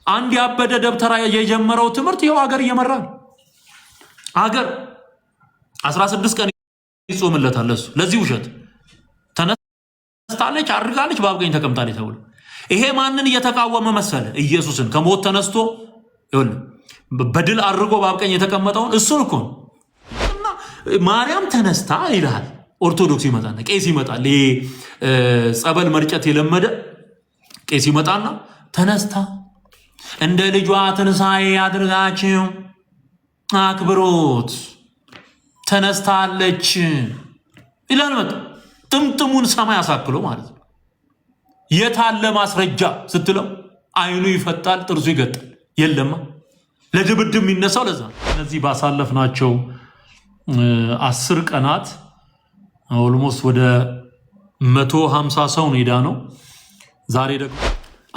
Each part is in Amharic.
አንድ ያበደ ደብተራ የጀመረው ትምህርት ይኸው ሀገር እየመራ ነው። ሀገር 16 ቀን ይጾምለታል እሱ ለዚህ ውሸት ተነስታለች፣ አድርጋለች፣ በአብቀኝ ተቀምጣለች ተብሎ ይሄ ማንን እየተቃወመ መሰለ? ኢየሱስን ከሞት ተነስቶ ይሁን በድል አድርጎ በአብቀኝ የተቀመጠውን እሱን እኮ እና ማርያም ተነስታ ይላል። ኦርቶዶክስ ይመጣና ቄስ ይመጣል። ይሄ ጸበል መርጨት የለመደ ቄስ ይመጣና ተነስታ እንደ ልጇ ትንሳኤ አድርጋችሁ አክብሮት ተነስታለች ይላል። መጣ ጥምጥሙን ሰማይ አሳክሎ ማለት ነው። የታለ ማስረጃ ስትለው አይኑ ይፈጣል፣ ጥርሱ ይገጣል። የለማ ለድብድብ የሚነሳው ለዛ። እነዚህ ባሳለፍናቸው 10 ቀናት ኦልሞስት ወደ 150 ሰው ሄዳ ነው። ዛሬ ደግሞ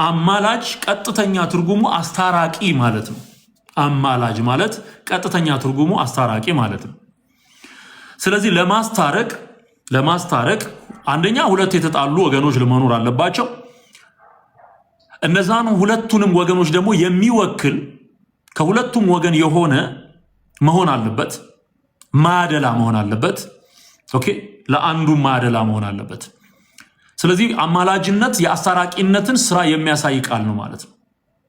አማላጅ ቀጥተኛ ትርጉሙ አስታራቂ ማለት ነው። አማላጅ ማለት ቀጥተኛ ትርጉሙ አስታራቂ ማለት ነው። ስለዚህ ለማስታረቅ አንደኛ ሁለት የተጣሉ ወገኖች ለመኖር አለባቸው። እነዛን ሁለቱንም ወገኖች ደግሞ የሚወክል ከሁለቱም ወገን የሆነ መሆን አለበት። ማደላ መሆን አለበት። ኦኬ፣ ለአንዱ ማደላ መሆን አለበት። ስለዚህ አማላጅነት የአስታራቂነትን ስራ የሚያሳይ ቃል ነው ማለት ነው።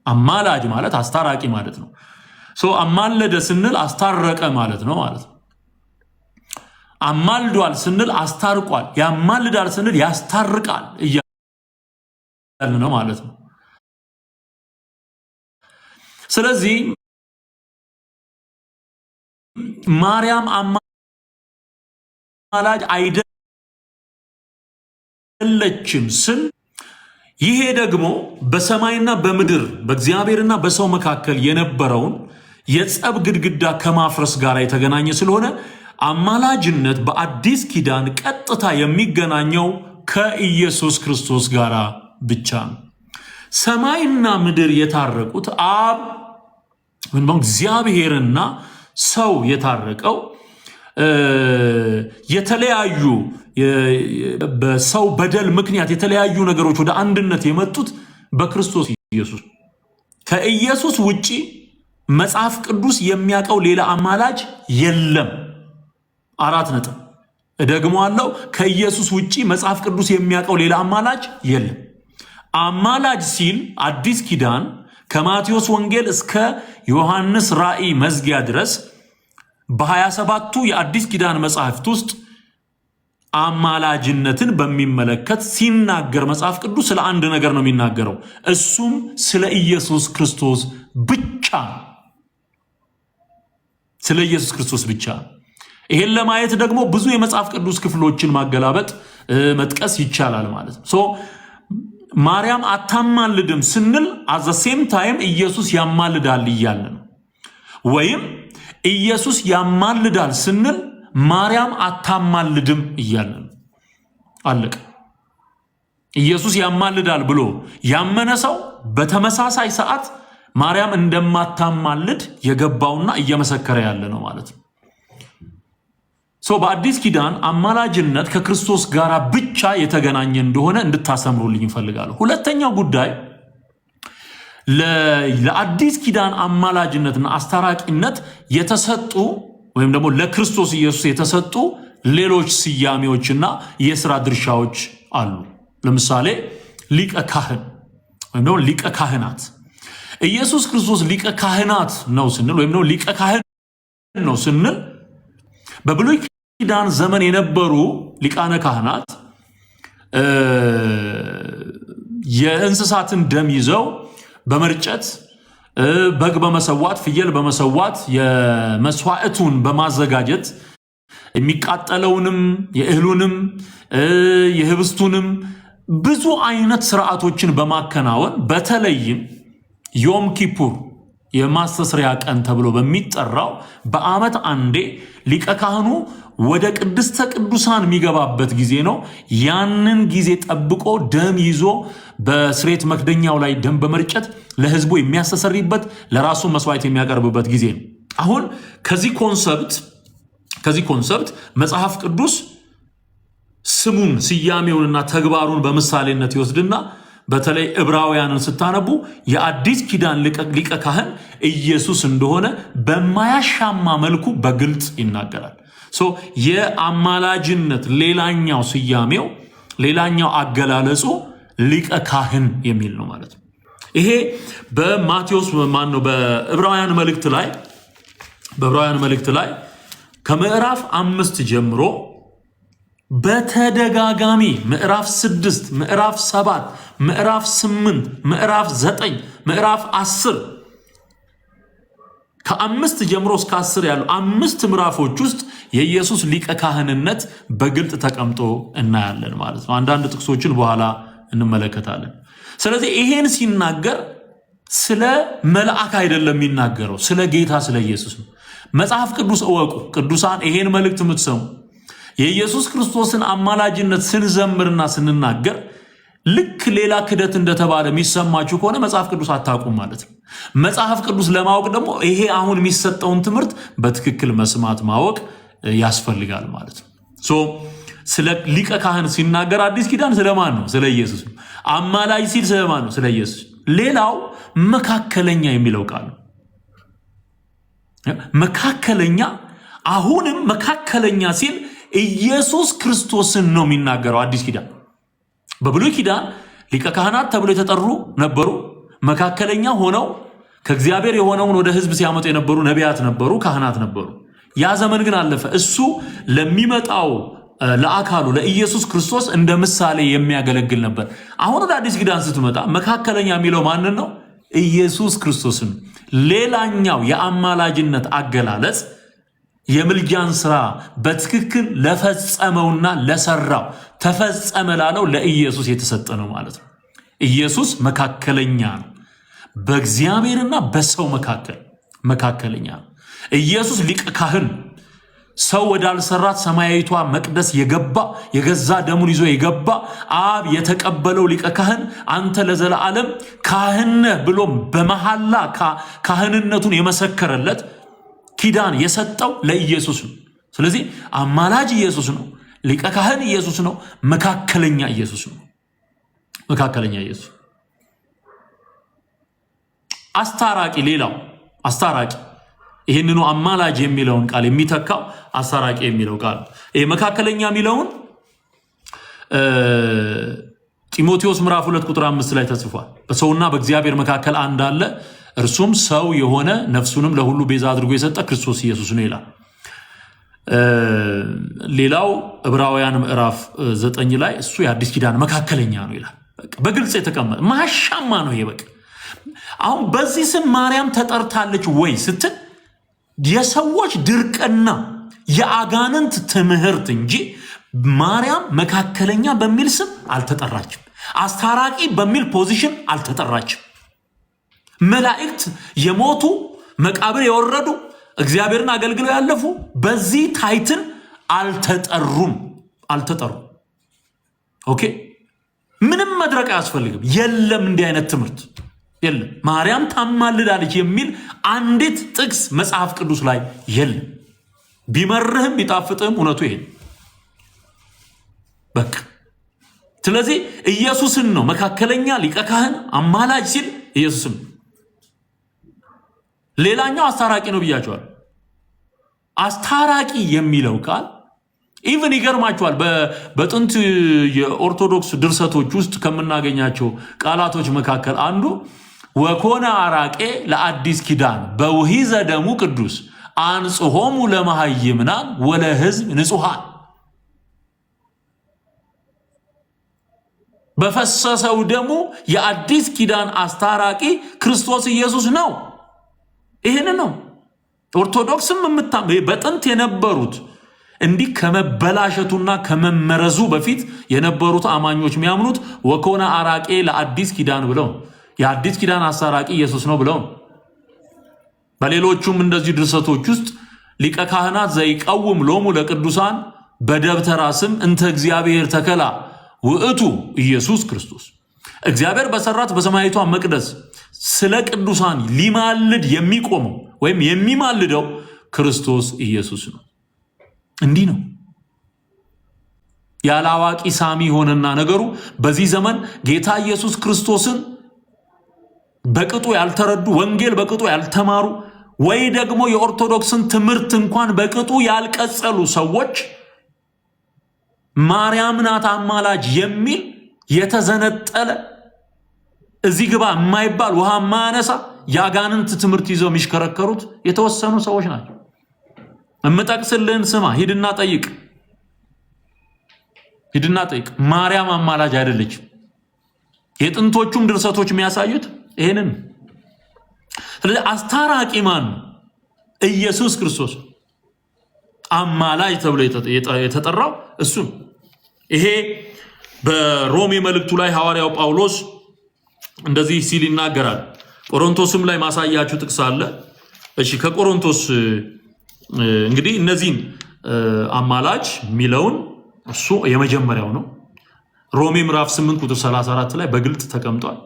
አማላጅ ማለት አስታራቂ ማለት ነው። አማለደ ስንል አስታረቀ ማለት ነው ማለት ነው። አማልዷል ስንል አስታርቋል፣ ያማልዳል ስንል ያስታርቃል እያልን ነው ማለት ነው። ስለዚህ ማርያም አማላጅ አይደለችም ስል ይሄ ደግሞ በሰማይና በምድር በእግዚአብሔርና በሰው መካከል የነበረውን የጸብ ግድግዳ ከማፍረስ ጋር የተገናኘ ስለሆነ አማላጅነት በአዲስ ኪዳን ቀጥታ የሚገናኘው ከኢየሱስ ክርስቶስ ጋር ብቻ ነው። ሰማይና ምድር የታረቁት አብ እግዚአብሔርና ሰው የታረቀው የተለያዩ በሰው በደል ምክንያት የተለያዩ ነገሮች ወደ አንድነት የመጡት በክርስቶስ ኢየሱስ። ከኢየሱስ ውጪ መጽሐፍ ቅዱስ የሚያውቀው ሌላ አማላጅ የለም። 4 ነጥብ እደግመዋለሁ። ከኢየሱስ ውጪ መጽሐፍ ቅዱስ የሚያውቀው ሌላ አማላጅ የለም። አማላጅ ሲል አዲስ ኪዳን ከማቴዎስ ወንጌል እስከ ዮሐንስ ራእይ መዝጊያ ድረስ በ27ቱ የአዲስ ኪዳን መጽሐፍት ውስጥ አማላጅነትን በሚመለከት ሲናገር መጽሐፍ ቅዱስ ስለ አንድ ነገር ነው የሚናገረው። እሱም ስለ ኢየሱስ ክርስቶስ ብቻ። ስለ ኢየሱስ ክርስቶስ ብቻ። ይሄን ለማየት ደግሞ ብዙ የመጽሐፍ ቅዱስ ክፍሎችን ማገላበጥ መጥቀስ ይቻላል ማለት ነው። ማርያም አታማልድም ስንል አዘ ሴም ታይም ኢየሱስ ያማልዳል እያልን ነው። ወይም ኢየሱስ ያማልዳል ስንል ማርያም አታማልድም እያልን ነው። አለቀ። ኢየሱስ ያማልዳል ብሎ ያመነ ሰው በተመሳሳይ ሰዓት ማርያም እንደማታማልድ የገባውና እየመሰከረ ያለ ነው ማለት ነው። በአዲስ ኪዳን አማላጅነት ከክርስቶስ ጋር ብቻ የተገናኘ እንደሆነ እንድታሰምሩልኝ እፈልጋለሁ። ሁለተኛው ጉዳይ ለአዲስ ኪዳን አማላጅነትና አስታራቂነት የተሰጡ ወይም ደግሞ ለክርስቶስ ኢየሱስ የተሰጡ ሌሎች ስያሜዎችና የሥራ ድርሻዎች አሉ። ለምሳሌ ሊቀ ካህን ወይም ደግሞ ሊቀ ካህናት። ኢየሱስ ክርስቶስ ሊቀ ካህናት ነው ስንል ወይም ደግሞ ሊቀ ካህን ነው ስንል በብሉይ ኪዳን ዘመን የነበሩ ሊቃነ ካህናት የእንስሳትን ደም ይዘው በመርጨት በግ በመሰዋት ፍየል በመሰዋት የመስዋዕቱን በማዘጋጀት የሚቃጠለውንም የእህሉንም የህብስቱንም ብዙ አይነት ስርዓቶችን በማከናወን በተለይም ዮም ኪፑር የማስተስሪያ ቀን ተብሎ በሚጠራው በዓመት አንዴ ሊቀ ካህኑ ወደ ቅድስተ ቅዱሳን የሚገባበት ጊዜ ነው። ያንን ጊዜ ጠብቆ ደም ይዞ በስሬት መክደኛው ላይ ደም በመርጨት ለህዝቡ የሚያስተሰርይበት ለራሱ መስዋዕት የሚያቀርብበት ጊዜ ነው። አሁን ከዚህ ኮንሰፕት መጽሐፍ ቅዱስ ስሙን ስያሜውንና ተግባሩን በምሳሌነት ይወስድና በተለይ ዕብራውያንን ስታነቡ የአዲስ ኪዳን ሊቀ ካህን ኢየሱስ እንደሆነ በማያሻማ መልኩ በግልጽ ይናገራል። የአማላጅነት ሌላኛው ስያሜው ሌላኛው አገላለጹ ሊቀ ካህን የሚል ነው ማለት ነው። ይሄ በማቴዎስ በዕብራውያን መልእክት ላይ ከምዕራፍ 5 ጀምሮ በተደጋጋሚ ምዕራፍ 6 ምዕራፍ 7 ምዕራፍ 8 ምዕራፍ 9 ምዕራፍ 10 ከ5 ጀምሮ እስከ 10 ያሉ 5 ምዕራፎች ውስጥ የኢየሱስ ሊቀ ካህንነት በግልጥ ተቀምጦ እናያለን ማለት ነው። አንዳንድ ጥቅሶችን በኋላ እንመለከታለን። ስለዚህ ይሄን ሲናገር ስለ መልአክ አይደለም የሚናገረው፣ ስለ ጌታ ስለ ኢየሱስ ነው። መጽሐፍ ቅዱስ እወቁ ቅዱሳን፣ ይሄን መልእክት የምትሰሙ የኢየሱስ ክርስቶስን አማላጅነት ስንዘምርና ስንናገር ልክ ሌላ ክደት እንደተባለ የሚሰማችሁ ከሆነ መጽሐፍ ቅዱስ አታውቁም ማለት ነው። መጽሐፍ ቅዱስ ለማወቅ ደግሞ ይሄ አሁን የሚሰጠውን ትምህርት በትክክል መስማት ማወቅ ያስፈልጋል ማለት ነው። ስለ ሊቀ ካህን ሲናገር አዲስ ኪዳን ስለማን ነው? ስለ ኢየሱስ ነው። አማላጅ ሲል ስለማን ነው? ስለ ኢየሱስ። ሌላው መካከለኛ የሚለው ቃል ነው። መካከለኛ፣ አሁንም መካከለኛ ሲል ኢየሱስ ክርስቶስን ነው የሚናገረው። አዲስ ኪዳን በብሉይ ኪዳን ሊቀ ካህናት ተብሎ የተጠሩ ነበሩ። መካከለኛ ሆነው ከእግዚአብሔር የሆነውን ወደ ሕዝብ ሲያመጡ የነበሩ ነቢያት ነበሩ፣ ካህናት ነበሩ። ያ ዘመን ግን አለፈ። እሱ ለሚመጣው ለአካሉ ለኢየሱስ ክርስቶስ እንደ ምሳሌ የሚያገለግል ነበር። አሁን ወደ አዲስ ኪዳን ስትመጣ መካከለኛ የሚለው ማንን ነው? ኢየሱስ ክርስቶስን። ሌላኛው የአማላጅነት አገላለጽ የምልጃን ስራ በትክክል ለፈጸመውና ለሰራው ተፈጸመ ላለው ለኢየሱስ የተሰጠ ነው ማለት ነው። ኢየሱስ መካከለኛ ነው። በእግዚአብሔርና በሰው መካከለኛ ነው። ኢየሱስ ሊቀ ካህን፣ ሰው ወዳልሰራት ሰማያዊቷ መቅደስ የገባ የገዛ ደሙን ይዞ የገባ አብ የተቀበለው ሊቀ ካህን፣ አንተ ለዘላለም ካህን ነህ ብሎ በመሐላ ካህንነቱን የመሰከረለት ኪዳን የሰጠው ለኢየሱስ ነው። ስለዚህ አማላጅ ኢየሱስ ነው፣ ሊቀ ካህን ኢየሱስ ነው፣ መካከለኛ ኢየሱስ ነው። መካከለኛ ኢየሱስ። አስታራቂ፣ ሌላው አስታራቂ፣ ይህንኑ አማላጅ የሚለውን ቃል የሚተካው አስታራቂ የሚለው ቃል። ይሄ መካከለኛ የሚለውን ጢሞቴዎስ ምዕራፍ 2 ቁጥር 5 ላይ ተጽፏል። በሰውና በእግዚአብሔር መካከል አንድ አለ፣ እርሱም ሰው የሆነ ነፍሱንም ለሁሉ ቤዛ አድርጎ የሰጠ ክርስቶስ ኢየሱስ ነው ይላል። ሌላው ዕብራውያን ምዕራፍ 9 ላይ እሱ የአዲስ ኪዳን መካከለኛ ነው ይላል። በግልጽ የተቀመጠ ማሻማ ነው ይሄ። በቃ አሁን በዚህ ስም ማርያም ተጠርታለች ወይ ስትል የሰዎች ድርቅና የአጋንንት ትምህርት እንጂ ማርያም መካከለኛ በሚል ስም አልተጠራችም። አስታራቂ በሚል ፖዚሽን አልተጠራችም። መላእክት የሞቱ መቃብር የወረዱ እግዚአብሔርን አገልግለው ያለፉ በዚህ ታይትል አልተጠሩም። ኦኬ፣ ምንም መድረቅ አያስፈልግም። የለም እንዲህ አይነት ትምህርት የለም። ማርያም ታማልዳለች የሚል አንዲት ጥቅስ መጽሐፍ ቅዱስ ላይ የለም። ቢመርህም ቢጣፍጥህም እውነቱ ይሄ በቃ። ስለዚህ ኢየሱስን ነው መካከለኛ ሊቀ ካህን አማላጅ ሲል ኢየሱስን። ሌላኛው አስታራቂ ነው ብያቸዋል። አስታራቂ የሚለው ቃል ኢቭን ይገርማቸዋል። በጥንት የኦርቶዶክስ ድርሰቶች ውስጥ ከምናገኛቸው ቃላቶች መካከል አንዱ ወኮነ አራቄ ለአዲስ ኪዳን በውሂዘ ደሙ ቅዱስ አንጽሖሙ ለመሃይምናን ወለሕዝብ ንጹሐን። በፈሰሰው ደሙ የአዲስ ኪዳን አስታራቂ ክርስቶስ ኢየሱስ ነው። ይህን ነው ኦርቶዶክስም በጥንት የነበሩት እንዲህ ከመበላሸቱና ከመመረዙ በፊት የነበሩት አማኞች የሚያምኑት ወኮነ አራቄ ለአዲስ ኪዳን ብለው የአዲስ ኪዳን አስታራቂ ኢየሱስ ነው ብለው። በሌሎቹም እንደዚህ ድርሰቶች ውስጥ ሊቀ ካህናት ዘይቀውም ሎሙ ለቅዱሳን በደብተራ ስም እንተ እግዚአብሔር ተከላ ውእቱ ኢየሱስ ክርስቶስ። እግዚአብሔር በሰራት በሰማያዊቷ መቅደስ ስለ ቅዱሳን ሊማልድ የሚቆመው ወይም የሚማልደው ክርስቶስ ኢየሱስ ነው። እንዲህ ነው። ያላዋቂ ሳሚ ሆነና ነገሩ በዚህ ዘመን ጌታ ኢየሱስ ክርስቶስን በቅጡ ያልተረዱ ወንጌል በቅጡ ያልተማሩ ወይ ደግሞ የኦርቶዶክስን ትምህርት እንኳን በቅጡ ያልቀጸሉ ሰዎች ማርያም ናት አማላጅ የሚል የተዘነጠለ እዚህ ግባ የማይባል ውሃ ማያነሳ ያጋንንት ትምህርት ይዘው የሚሽከረከሩት የተወሰኑ ሰዎች ናቸው። እምጠቅስልህን ስማ፣ ሂድና ጠይቅ። ማርያም አማላጅ አይደለችም። የጥንቶቹም ድርሰቶች የሚያሳዩት ይሄንን። ስለዚህ አስታራቂ ማን ነው? ኢየሱስ ክርስቶስ አማላጅ ተብሎ የተጠራው እሱ። ይሄ በሮሜ መልእክቱ ላይ ሐዋርያው ጳውሎስ እንደዚህ ሲል ይናገራል። ቆሮንቶስም ላይ ማሳያችሁ ጥቅስ አለ። እሺ ከቆሮንቶስ እንግዲህ እነዚህን አማላጅ ሚለውን እሱ የመጀመሪያው ነው። ሮሜ ምዕራፍ 8 ቁጥር 34 ላይ በግልጽ ተቀምጧል።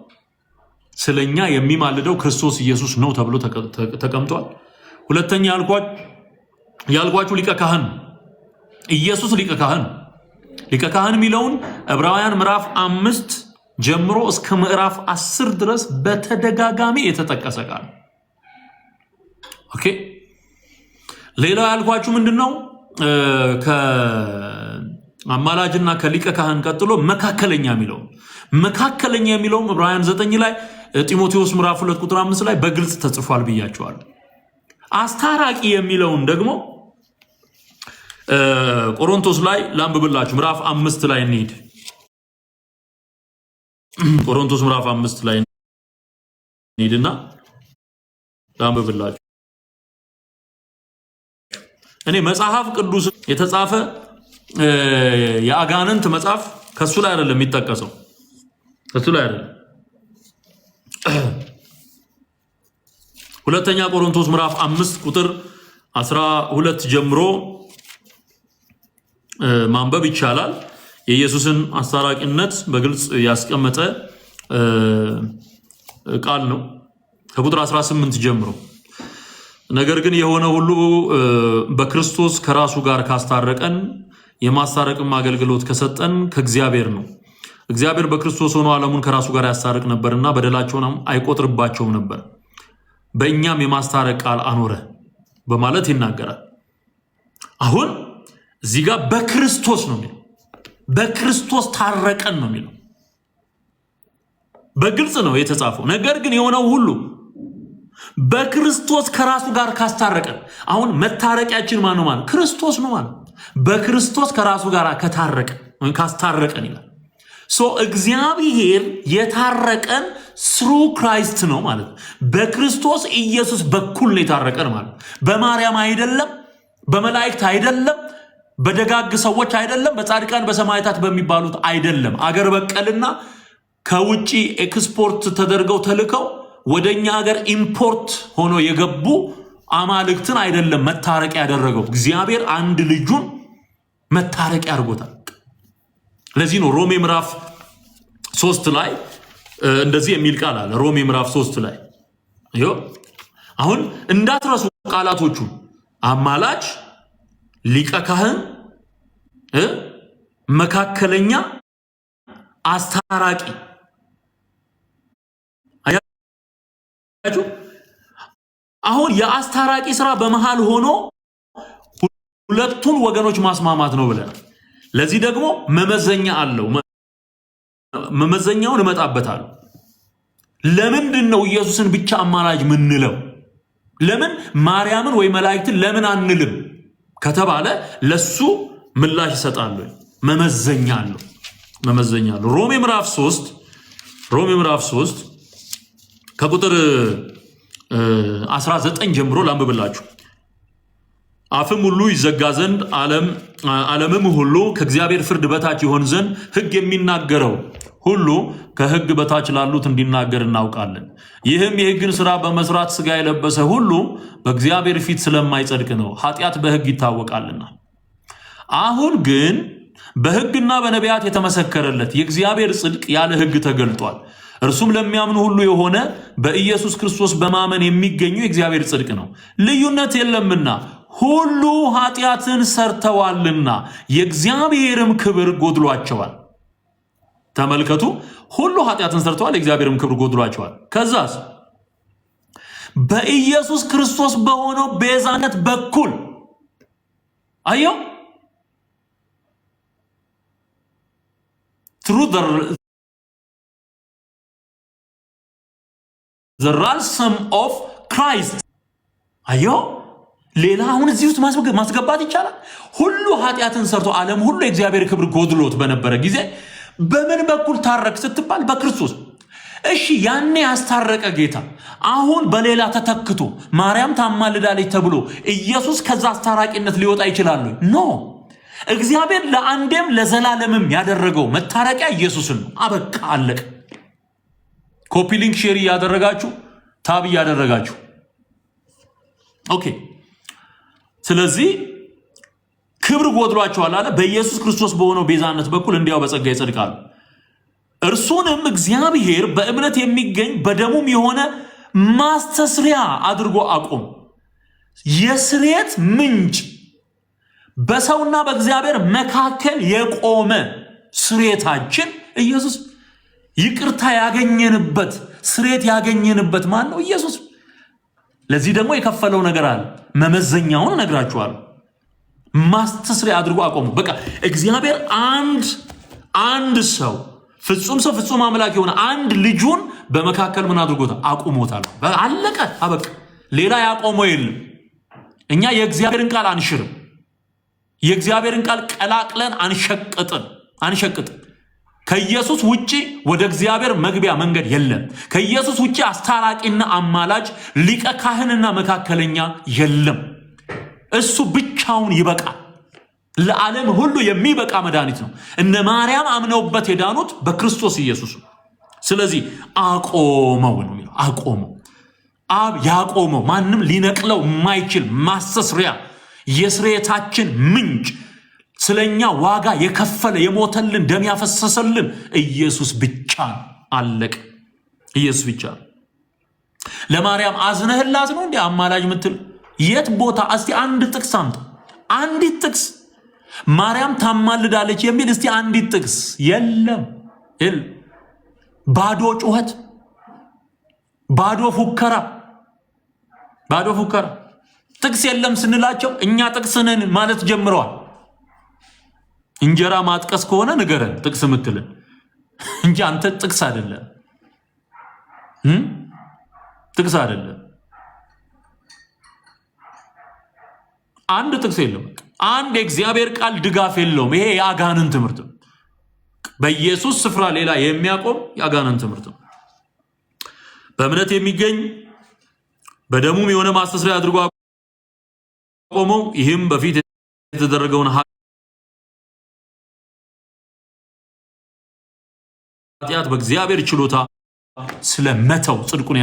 ስለኛ የሚማልደው ክርስቶስ ኢየሱስ ነው ተብሎ ተቀምጧል። ሁለተኛ ያልኳችሁ ሊቀ ካህን ኢየሱስ ሊቀ ካህን ሚለውን ዕብራውያን ምዕራፍ 5 ጀምሮ እስከ ምዕራፍ 10 ድረስ በተደጋጋሚ የተጠቀሰ ቃል። ኦኬ ሌላው ያልኳችሁ ምንድነው? ከአማላጅና ከሊቀ ካህን ቀጥሎ መካከለኛ የሚለው ዕብራውያን 9 ላይ ጢሞቴዎስ ምዕራፍ 2 ቁጥር 5 ላይ በግልጽ ተጽፏል ብያቸዋለሁ። አስታራቂ የሚለውን ደግሞ ቆሮንቶስ ላይ ላንብብላችሁ። ምዕራፍ 5 ላይ እንሂድ። ቆሮንቶስ ምዕራፍ 5 ላይ እንሂድና ላንብብላችሁ። እኔ መጽሐፍ ቅዱስ የተጻፈ የአጋንንት መጽሐፍ ከሱ ላይ አይደለም የሚጠቀሰው፣ ከሱ ላይ አይደለም። ሁለተኛ ቆሮንቶስ ምዕራፍ 5 ቁጥር 12 ጀምሮ ማንበብ ይቻላል። የኢየሱስን አስታራቂነት በግልጽ ያስቀመጠ ቃል ነው። ከቁጥር 18 ጀምሮ ነገር ግን የሆነ ሁሉ በክርስቶስ ከራሱ ጋር ካስታረቀን የማስታረቅም አገልግሎት ከሰጠን ከእግዚአብሔር ነው። እግዚአብሔር በክርስቶስ ሆኖ ዓለሙን ከራሱ ጋር ያስታርቅ ነበርና በደላቸውንም አይቆጥርባቸውም ነበር፣ በእኛም የማስታረቅ ቃል አኖረ በማለት ይናገራል። አሁን እዚህ ጋር በክርስቶስ ነው የሚለው፣ በክርስቶስ ታረቀን ነው የሚለው። በግልጽ ነው የተጻፈው። ነገር ግን የሆነው ሁሉ በክርስቶስ ከራሱ ጋር ካስታረቀን። አሁን መታረቂያችን ማን ነው ማለት? ክርስቶስ ነው ማለት። በክርስቶስ ከራሱ ጋር ከታረቀን ወይም ካስታረቀን ይላል። እግዚአብሔር የታረቀን ስሩ ክራይስት ነው ማለት። በክርስቶስ ኢየሱስ በኩል ነው የታረቀን ማለት። በማርያም አይደለም፣ በመላእክት አይደለም፣ በደጋግ ሰዎች አይደለም፣ በጻድቃን በሰማዕታት በሚባሉት አይደለም። አገር በቀልና ከውጪ ኤክስፖርት ተደርገው ተልከው ወደኛ ሀገር ኢምፖርት ሆኖ የገቡ አማልክትን አይደለም መታረቂያ ያደረገው። እግዚአብሔር አንድ ልጁን መታረቂያ አድርጎታል። ለዚህ ነው ሮሜ ምዕራፍ 3 ላይ እንደዚህ የሚል ቃል አለ። ሮሜ ምዕራፍ 3 ላይ አሁን እንዳትረሱ ቃላቶቹ አማላጅ፣ ሊቀ ካህን፣ መካከለኛ፣ አስታራቂ። አሁን የአስታራቂ ስራ በመሃል ሆኖ ሁለቱን ወገኖች ማስማማት ነው ብለናል። ለዚህ ደግሞ መመዘኛ አለው። መመዘኛውን እመጣበታለሁ። ለምንድን ነው ኢየሱስን ብቻ አማላጅ ምንለው? ለምን ማርያምን ወይ መላእክትን ለምን አንልም ከተባለ ለሱ ምላሽ ይሰጣል። መመዘኛ አለው። ሮሜ ምዕራፍ 3 ከቁጥር 19 ጀምሮ ላንብብላችሁ። አፍም ሁሉ ይዘጋ ዘንድ ዓለምም ሁሉ ከእግዚአብሔር ፍርድ በታች ይሆን ዘንድ ሕግ የሚናገረው ሁሉ ከሕግ በታች ላሉት እንዲናገር እናውቃለን። ይህም የሕግን ሥራ በመስራት ሥጋ የለበሰ ሁሉ በእግዚአብሔር ፊት ስለማይጸድቅ ነው፣ ኃጢአት በሕግ ይታወቃልና። አሁን ግን በሕግና በነቢያት የተመሰከረለት የእግዚአብሔር ጽድቅ ያለ ሕግ ተገልጧል። እርሱም ለሚያምኑ ሁሉ የሆነ በኢየሱስ ክርስቶስ በማመን የሚገኙ የእግዚአብሔር ጽድቅ ነው። ልዩነት የለምና ሁሉ ኃጢአትን ሰርተዋልና የእግዚአብሔርም ክብር ጎድሏቸዋል። ተመልከቱ፣ ሁሉ ኃጢአትን ሰርተዋል፣ የእግዚአብሔርም ክብር ጎድሏቸዋል። ከዛስ በኢየሱስ ክርስቶስ በሆነው ቤዛነት በኩል አየው through the ransom of Christ አየው ሌላ አሁን እዚህ ውስጥ ማስገባት ይቻላል። ሁሉ ኃጢአትን ሰርቶ ዓለም ሁሉ የእግዚአብሔር ክብር ጎድሎት በነበረ ጊዜ በምን በኩል ታረቅ ስትባል በክርስቶስ። እሺ ያኔ ያስታረቀ ጌታ አሁን በሌላ ተተክቶ ማርያም ታማልዳለች ተብሎ ኢየሱስ ከዛ አስታራቂነት ሊወጣ ይችላል? ኖ። እግዚአብሔር ለአንዴም ለዘላለምም ያደረገው መታረቂያ ኢየሱስን ነው። አበቃ፣ አለቀ። ኮፒ ሊንክ ሼር ያደረጋችሁ ታብ ያደረጋችሁ ኦኬ። ስለዚህ ክብር ጎድሏቸዋል አለ። በኢየሱስ ክርስቶስ በሆነው ቤዛነት በኩል እንዲያው በጸጋ ይጸድቃሉ። እርሱንም እግዚአብሔር በእምነት የሚገኝ በደሙም የሆነ ማስተስሪያ አድርጎ አቆም። የስርየት ምንጭ በሰውና በእግዚአብሔር መካከል የቆመ ስርየታችን ኢየሱስ፣ ይቅርታ ያገኘንበት ስርየት ያገኘንበት ማን ነው? ኢየሱስ። ለዚህ ደግሞ የከፈለው ነገር አለ። መመዘኛውን እነግራችኋለሁ። ማስተስሪያ አድርጎ አቆሙ። በቃ እግዚአብሔር አንድ ሰው ፍጹም ሰው ፍጹም አምላክ የሆነ አንድ ልጁን በመካከል ምን አድርጎታል? አቁሞታል። አለቀ፣ አበቃ። ሌላ ያቆመው የለም። እኛ የእግዚአብሔርን ቃል አንሽርም። የእግዚአብሔርን ቃል ቀላቅለን አንሸቅጥም። ከኢየሱስ ውጪ ወደ እግዚአብሔር መግቢያ መንገድ የለም። ከኢየሱስ ውጪ አስታራቂና አማላጅ ሊቀ ካህንና መካከለኛ የለም። እሱ ብቻውን ይበቃል። ለዓለም ሁሉ የሚበቃ መድኃኒት ነው። እነ ማርያም አምነውበት የዳኑት በክርስቶስ ኢየሱስ ነው። ስለዚህ አቆመው ነው የሚለው። አቆመው፣ አብ ያቆመው፣ ማንም ሊነቅለው የማይችል ማስተስሪያ፣ የስርየታችን ምንጭ፣ ስለኛ ዋጋ የከፈለ የሞተልን ደም ያፈሰሰልን ኢየሱስ ብቻ ነው። አለቀ። ኢየሱስ ብቻ ነው። ለማርያም አዝነህላት ነው እንዴ አማላጅ ምትል? የት ቦታ? እስቲ አንድ ጥቅስ አምጣ። አንዲት ጥቅስ ማርያም ታማልዳለች የሚል እስቲ አንዲት ጥቅስ የለም። ባዶ ጩኸት፣ ባዶ ፉከራ። ጥቅስ የለም ስንላቸው እኛ ጥቅስ ነን ማለት ጀምረዋል። እንጀራ ማጥቀስ ከሆነ ንገረን ጥቅስ ምትልን እንጂ አንተ ጥቅስ አይደለም፣ ጥቅስ አይደለም። አንድ ጥቅስ የለም። አንድ የእግዚአብሔር ቃል ድጋፍ የለውም። ይሄ የአጋንንት ትምህርት ነው። በኢየሱስ ስፍራ ሌላ የሚያቆም የአጋንንት ትምህርት ነው። በእምነት የሚገኝ በደሙም የሆነ ማስተስሪያ አድርጎ አቆመው። ይህም በፊት የተደረገውን ኃጢአት በእግዚአብሔር ችሎታ ስለመተው ጽድቁን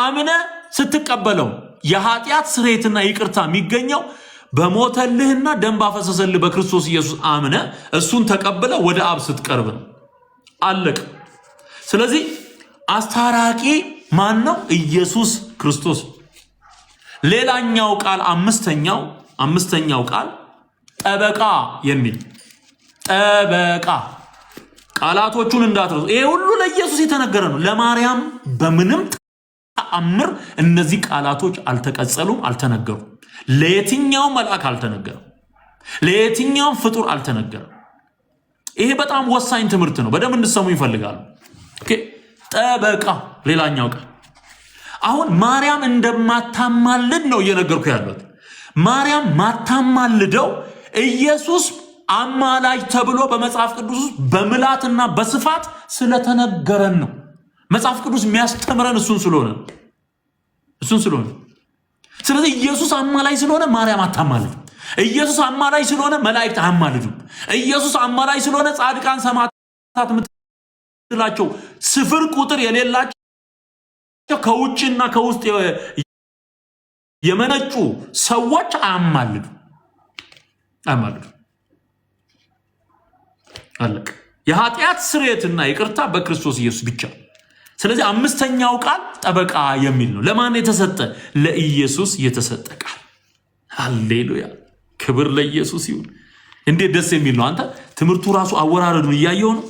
አምነ ስትቀበለው የኃጢአት ስርየትና ይቅርታ የሚገኘው በሞተልህና ደም ባፈሰሰልህ በክርስቶስ ኢየሱስ አምነ እሱን ተቀበለ ወደ አብ ስትቀርብ ነው። አለቀ። ስለዚህ አስታራቂ ማን ነው? ኢየሱስ ክርስቶስ። ሌላኛው ቃል አምስተኛው ቃል ጠበቃ የሚል ጠበቃ። ቃላቶቹን እንዳትረሱ። ይሄ ሁሉ ለኢየሱስ የተነገረ ነው። ለማርያም በምንም ተአምር እነዚህ ቃላቶች አልተቀጸሉም፣ አልተነገሩም። ለየትኛውም መልአክ አልተነገረም፣ ለየትኛውም ፍጡር አልተነገረም። ይሄ በጣም ወሳኝ ትምህርት ነው። በደንብ እንድትሰሙ ይፈልጋሉ። ጠበቃ ሌላኛው ቃል። አሁን ማርያም እንደማታማልድ ነው እየነገርኩ ያለሁት። ማርያም ማታማልደው ኢየሱስ አማላጅ ተብሎ በመጽሐፍ ቅዱስ ውስጥ በምላትና በስፋት ስለተነገረን ነው። መጽሐፍ ቅዱስ የሚያስተምረን እሱን ስለሆነ። ስለዚህ ኢየሱስ አማላጅ ስለሆነ ማርያም አታማልድም። ኢየሱስ አማላጅ ስለሆነ መላእክት አያማልዱም። ኢየሱስ አማላጅ ስለሆነ ጻድቃን ሰማዕታት የምትላቸው ስፍር ቁጥር የሌላቸው ከውጭና ከውስጥ የመነጩ ሰዎች አያማልዱም። አለቀ። የኃጢአት ስርየትና ይቅርታ በክርስቶስ ኢየሱስ ብቻ። ስለዚህ አምስተኛው ቃል ጠበቃ የሚል ነው። ለማን የተሰጠ? ለኢየሱስ የተሰጠ ቃል። ሃሌሉያ ክብር ለኢየሱስ ይሁን። እንዴት ደስ የሚል ነው። አንተ ትምህርቱ ራሱ አወራረዱን እያየው ነው።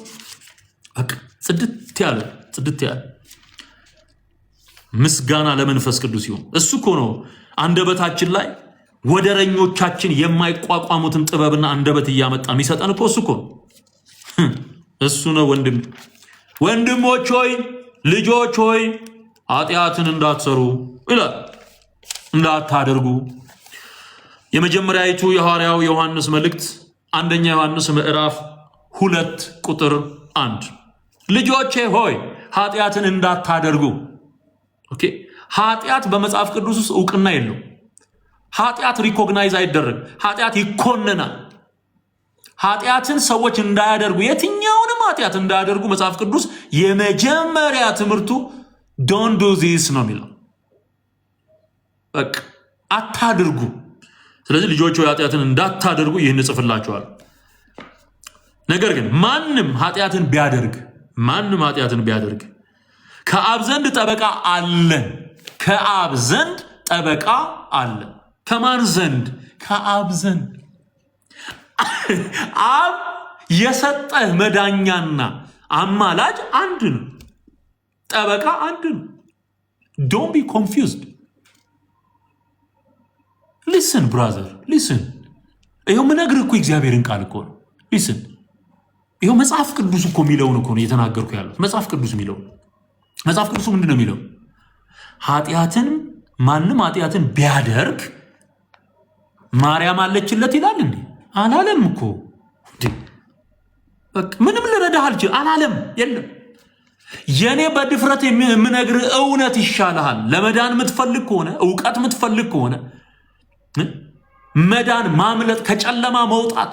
በቃ ጽድት ያለ ምስጋና ለመንፈስ ቅዱስ ይሁን። እሱ እኮ ነው አንደበታችን ላይ ወደረኞቻችን የማይቋቋሙትን ጥበብና አንደበት እያመጣ የሚሰጠን እኮ እሱ እኮ ነው። እሱ ነው ወንድሞች ሆይ ልጆች ሆይ ኃጢአትን እንዳትሰሩ ይላል፣ እንዳታደርጉ። የመጀመሪያይቱ የሐዋርያው ዮሐንስ መልእክት አንደኛ ዮሐንስ ምዕራፍ 2 ቁጥር 1 ልጆቼ ሆይ ኃጢአትን እንዳታደርጉ። ኦኬ ኃጢአት በመጽሐፍ ቅዱስ ውስጥ እውቅና የለው። ኃጢአት ሪኮግናይዝ አይደረግ። ኃጢአት ይኮነናል። ኃጢአትን ሰዎች እንዳያደርጉ የትኛውንም ኃጢአት እንዳያደርጉ መጽሐፍ ቅዱስ የመጀመሪያ ትምህርቱ ዶንት ዱ ዚስ ነው የሚለው። በቃ አታድርጉ። ስለዚህ ልጆች ሆይ ኃጢአትን እንዳታደርጉ ይህን እጽፍላችኋለሁ። ነገር ግን ማንም ኃጢአትን ቢያደርግ ከአብ ዘንድ ጠበቃ አለን። ከአብ ዘንድ ጠበቃ አለን። ከማን ዘንድ? ከአብ ዘንድ። አብ የሰጠህ መዳኛና አማላጅ አንድ ነው። ጠበቃ አንድ ነው። ዶንት ቢ ኮንፊውዝድ። ሊስን ብራዘር ሊስን። ይኸው ምነግርህ እኮ እግዚአብሔርን ቃል እኮ ነው። ሊስን ይኸው መጽሐፍ ቅዱስ እኮ የሚለውን እኮ ነው እየተናገርኩ ያሉት። መጽሐፍ ቅዱስ የሚለው መጽሐፍ ቅዱሱ ምንድን ነው የሚለው? ማንም ኃጢአትን ቢያደርግ ማርያም አለችለት ይላል እንዴ? አላለም እኮ። ምንም ልረዳህ አልችል አላለም። የለም የኔ በድፍረት የምነግርህ እውነት ይሻልሃል። ለመዳን የምትፈልግ ከሆነ እውቀት የምትፈልግ ከሆነ መዳን ማምለጥ፣ ከጨለማ መውጣት፣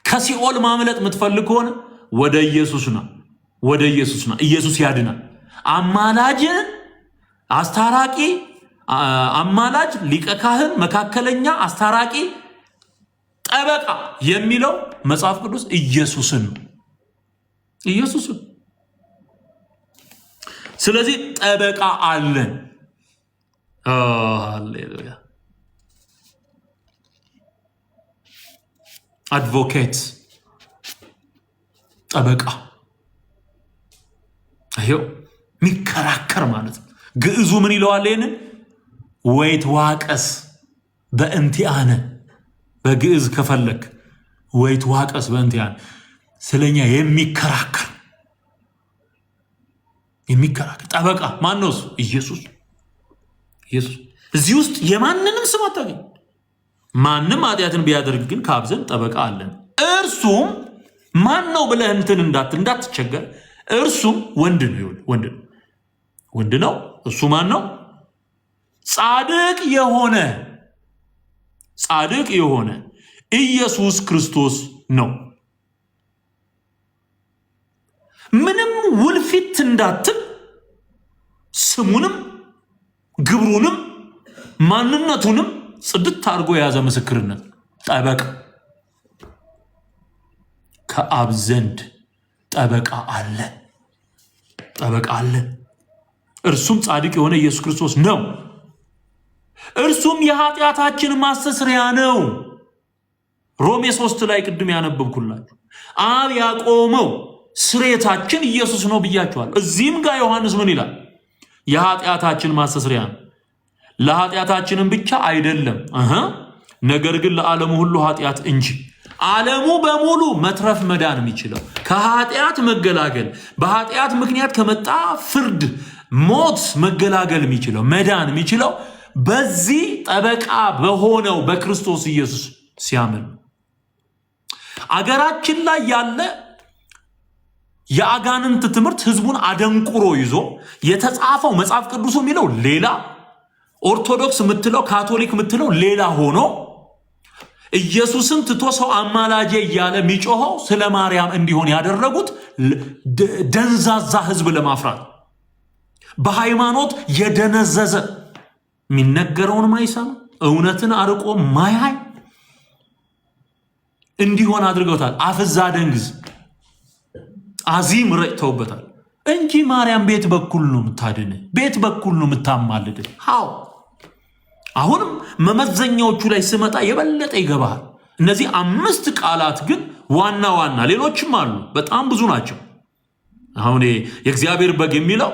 ከሲኦል ማምለጥ የምትፈልግ ከሆነ ወደ ኢየሱስ ና። ኢየሱስ ያድናል። አስታራቂ፣ አማላጅ፣ ሊቀ ካህን፣ መካከለኛ፣ አስታራቂ፣ ጠበቃ የሚለው መጽሐፍ ቅዱስ ኢየሱስን ነው። ስለዚህ ጠበቃ አለን። ሃሌሉያ። አድቮኬት፣ ጠበቃ፣ ይሄው የሚከራከር ማለት ነው። ግዕዙ ምን ይለዋል? ይህንን ወይትዋቀስ በእንቲአነ። በግዕዝ ከፈለክ ወይትዋቀስ በእንቲአነ፣ ስለኛ የሚከራከር ጠበቃ ማን ነው? እሱ ኢየሱስ። እዚህ ውስጥ የማንንም ስም አታገኝ። ማንም ኃጢአትን ቢያደርግ ግን ከአብ ዘንድ ጠበቃ አለን። እርሱም ማን ነው ብለህ እንዳትቸገር፣ እርሱም ወንድ ነው። እሱ ማን ነው? ጻድቅ የሆነ ኢየሱስ ክርስቶስ ነው። ምንም ውልፊት እንዳትል ስሙንም ግብሩንም ማንነቱንም ጽድት አድርጎ የያዘ ምስክርነት ጠበቃ። ከአብ ዘንድ ጠበቃ አለ። እርሱም ጻድቅ የሆነ ኢየሱስ ክርስቶስ ነው። እርሱም የኃጢአታችን ማስተስሪያ ነው። ሮሜ 3 ላይ ቅድም ያነበብኩላችሁ አብ ያቆመው ስሬታችን ኢየሱስ ነው ብያችኋል። እዚህም ጋር ዮሐንስ ምን ይላል? የኃጢአታችን ማስተስሪያ ነው። ለኃጢአታችንም ብቻ አይደለም ነገር ግን ለዓለሙ ሁሉ ኃጢአት እንጂ። ዓለሙ በሙሉ መትረፍ መዳን የሚችለው ከኃጢአት መገላገል፣ በኃጢአት ምክንያት ከመጣ ፍርድ፣ ሞት መገላገል የሚችለው መዳን የሚችለው በዚህ ጠበቃ በሆነው በክርስቶስ ኢየሱስ ሲያምን። አገራችን ላይ ያለ የአጋንንት ትምህርት ህዝቡን አደንቁሮ ይዞ የተጻፈው መጽሐፍ ቅዱሱ የሚለው ሌላ፣ ኦርቶዶክስ የምትለው ካቶሊክ የምትለው ሌላ ሆኖ ኢየሱስን ትቶ ሰው አማላጄ እያለ የሚጮኸው ስለ ማርያም እንዲሆን ያደረጉት ደንዛዛ ህዝብ ለማፍራት፣ በሃይማኖት የደነዘዘ የሚነገረውን ማይሰማ እውነትን አርቆ ማያይ እንዲሆን አድርገውታል። አፍዛ ደንግዝ አዚም ረጭተውበታል እንጂ ማርያም ቤት በኩል ነው የምታድን፣ ቤት በኩል ነው የምታማልድ። ሃው አሁንም መመዘኛዎቹ ላይ ስመጣ የበለጠ ይገባሃል። እነዚህ 5 ቃላት ግን ዋና ዋና፣ ሌሎችም አሉ፣ በጣም ብዙ ናቸው። አሁን የእግዚአብሔር በግ የሚለው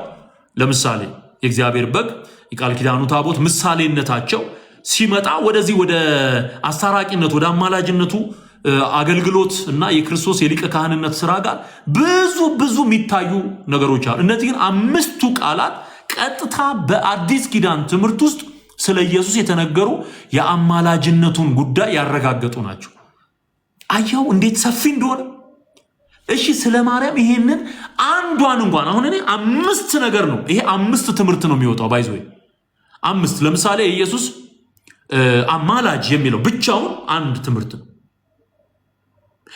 ለምሳሌ የእግዚአብሔር በግ የቃል ኪዳኑ ታቦት ምሳሌነታቸው ሲመጣ ወደዚህ ወደ አስታራቂነት ወደ አማላጅነቱ አገልግሎት እና የክርስቶስ የሊቀ ካህንነት ስራ ጋር ብዙ የሚታዩ ነገሮች አሉ። እነዚህ ግን 5ቱ ቃላት ቀጥታ በአዲስ ኪዳን ትምህርት ውስጥ ስለ ኢየሱስ የተነገሩ የአማላጅነቱን ጉዳይ ያረጋገጡ ናቸው። አያው እንዴት ሰፊ እንደሆነ። እሺ ስለ ማርያም ይሄንን አንዷን እንኳን አሁን እኔ 5 ነገር ነው፣ ይሄ 5 ትምህርት ነው የሚወጣው። ባይዘው 5 ለምሳሌ ኢየሱስ አማላጅ የሚለው ብቻውን አንድ ትምህርት ነው።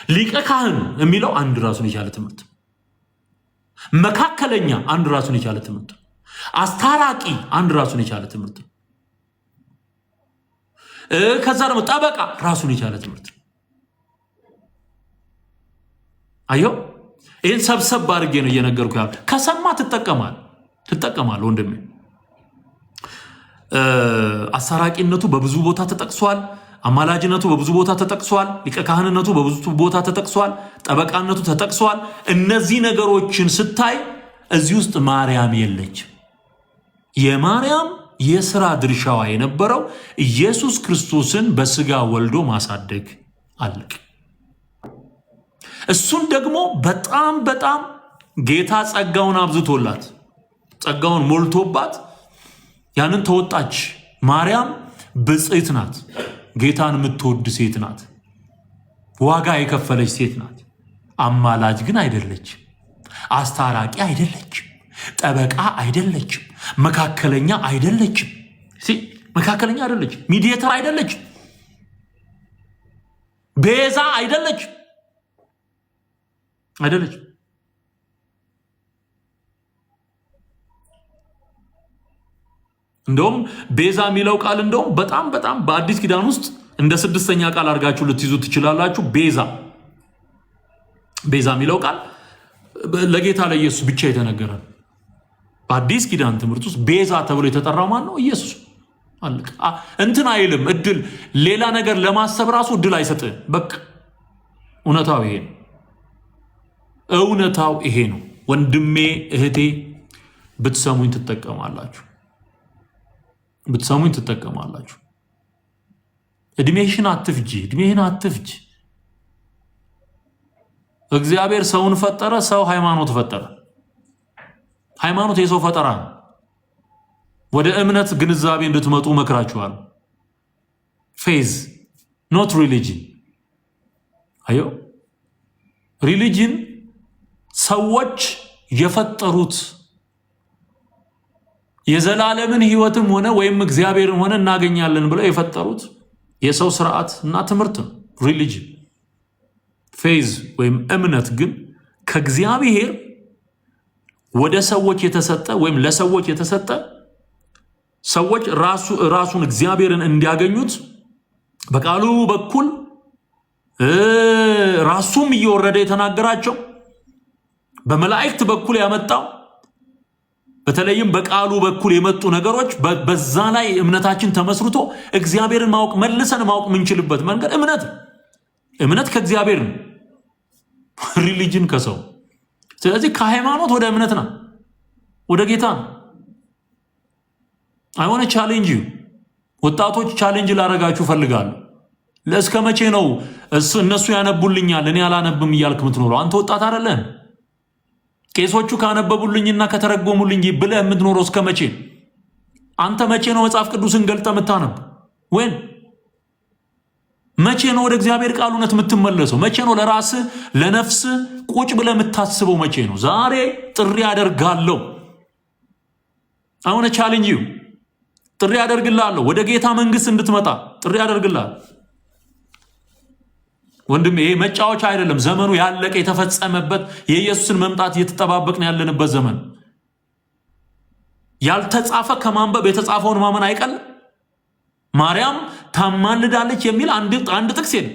ሊቀ ካህን የሚለው አንድ ራሱን የቻለ ትምህርት፣ መካከለኛ አንድ ራሱን የቻለ ትምህርት፣ አስታራቂ አንድ ራሱን የቻለ ትምህርት፣ ከዛ ደግሞ ጠበቃ ራሱን የቻለ ትምህርት። አየው ይህን ሰብሰብ አድርጌ ነው እየነገርኩ ያለው። ከሰማ ትጠቀማል ወንድሜ። አስታራቂነቱ በብዙ ቦታ ተጠቅሷል። አማላጅነቱ በብዙ ቦታ ተጠቅሷል። ሊቀ ካህንነቱ በብዙ ቦታ ተጠቅሷል። ጠበቃነቱ ተጠቅሷል። እነዚህ ነገሮችን ስታይ እዚህ ውስጥ ማርያም የለችም። የማርያም የሥራ ድርሻዋ የነበረው ኢየሱስ ክርስቶስን በሥጋ ወልዶ ማሳደግ አለቅ። እሱን ደግሞ በጣም ጌታ ጸጋውን አብዝቶላት ጸጋውን ሞልቶባት ያንን ተወጣች። ማርያም ብፅዕት ናት። ጌታን የምትወድ ሴት ናት። ዋጋ የከፈለች ሴት ናት። አማላጅ ግን አይደለችም። አስታራቂ አይደለችም። ጠበቃ አይደለችም። መካከለኛ አይደለችም። መካከለኛ አይደለችም። ሚዲየተር አይደለችም። ቤዛ አይደለችም። እንደውም ቤዛ የሚለው ቃል እንደውም በጣም በአዲስ ኪዳን ውስጥ እንደ 6ኛ ቃል አድርጋችሁ ልትይዙ ትችላላችሁ። ቤዛ የሚለው ቃል ለጌታ ለኢየሱስ ብቻ የተነገረ። በአዲስ ኪዳን ትምህርት ውስጥ ቤዛ ተብሎ የተጠራው ማን ነው? ኢየሱስ። አለቀ። እንትን አይልም። እድል ሌላ ነገር ለማሰብ ራሱ እድል አይሰጥም። በቃ እውነታው ይሄ ነው። ወንድሜ እህቴ ብትሰሙኝ ትጠቀማላችሁ። እድሜህን አትፍጅ። እግዚአብሔር ሰውን ፈጠረ፣ ሰው ሃይማኖት ፈጠረ። ሃይማኖት የሰው ፈጠራ ነው። ወደ እምነት ግንዛቤ እንድትመጡ መክራችኋል። ፌዝ ኖት ሪሊጅን። አዮ ሪሊጅን ሰዎች የፈጠሩት የዘላለምን ህይወትም ሆነ ወይም እግዚአብሔርን ሆነ እናገኛለን ብለው የፈጠሩት የሰው ስርዓት እና ትምህርት ነው ሪሊጅን። ፌዝ ወይም እምነት ግን ከእግዚአብሔር ወደ ሰዎች የተሰጠ ወይም ለሰዎች የተሰጠ ሰዎች ራሱን እግዚአብሔርን እንዲያገኙት በቃሉ በኩል ራሱም እየወረደ የተናገራቸው በመላእክት በኩል ያመጣው በተለይም በቃሉ በኩል የመጡ ነገሮች በዛ ላይ እምነታችን ተመስርቶ እግዚአብሔርን ማወቅ መልሰን ማወቅ የምንችልበት መንገድ እምነት ከእግዚአብሔር ነው፣ ሪሊጅን ከሰው። ስለዚህ ከሃይማኖት ወደ እምነት ነው፣ ወደ ጌታ ነው። አይሆነ ቻሌንጅ ወጣቶች ቻሌንጅ ላረጋችሁ ፈልጋለሁ። ለእስከ መቼ ነው እነሱ ያነቡልኛል እኔ አላነብም እያልክ የምትኖረው? አንተ ወጣት አይደለን? ቄሶቹ ካነበቡልኝና ከተረጎሙልኝ ብለህ የምትኖረው እስከ መቼ? አንተ መቼ ነው መጽሐፍ ቅዱስን ገልጠ የምታነብ? ወይን መቼ ነው ወደ እግዚአብሔር ቃል እውነት የምትመለሰው? መቼ ነው ለራስህ ለነፍስህ ቁጭ ብለህ የምታስበው? መቼ ነው? ዛሬ ጥሪ አደርጋለሁ። አሁን ቻሌንጅ ጥሪ አደርግልሃለሁ። ወደ ጌታ መንግስት እንድትመጣ ጥሪ አደርግልሃለሁ። ወንድም ይሄ መጫወቻ አይደለም። ዘመኑ ያለቀ የተፈጸመበት የኢየሱስን መምጣት እየተጠባበቅን ያለንበት ዘመን። ያልተጻፈ ከማንበብ የተጻፈውን ማመን አይቀል። ማርያም ታማልዳለች የሚል አንድ ጥቅስ የለም።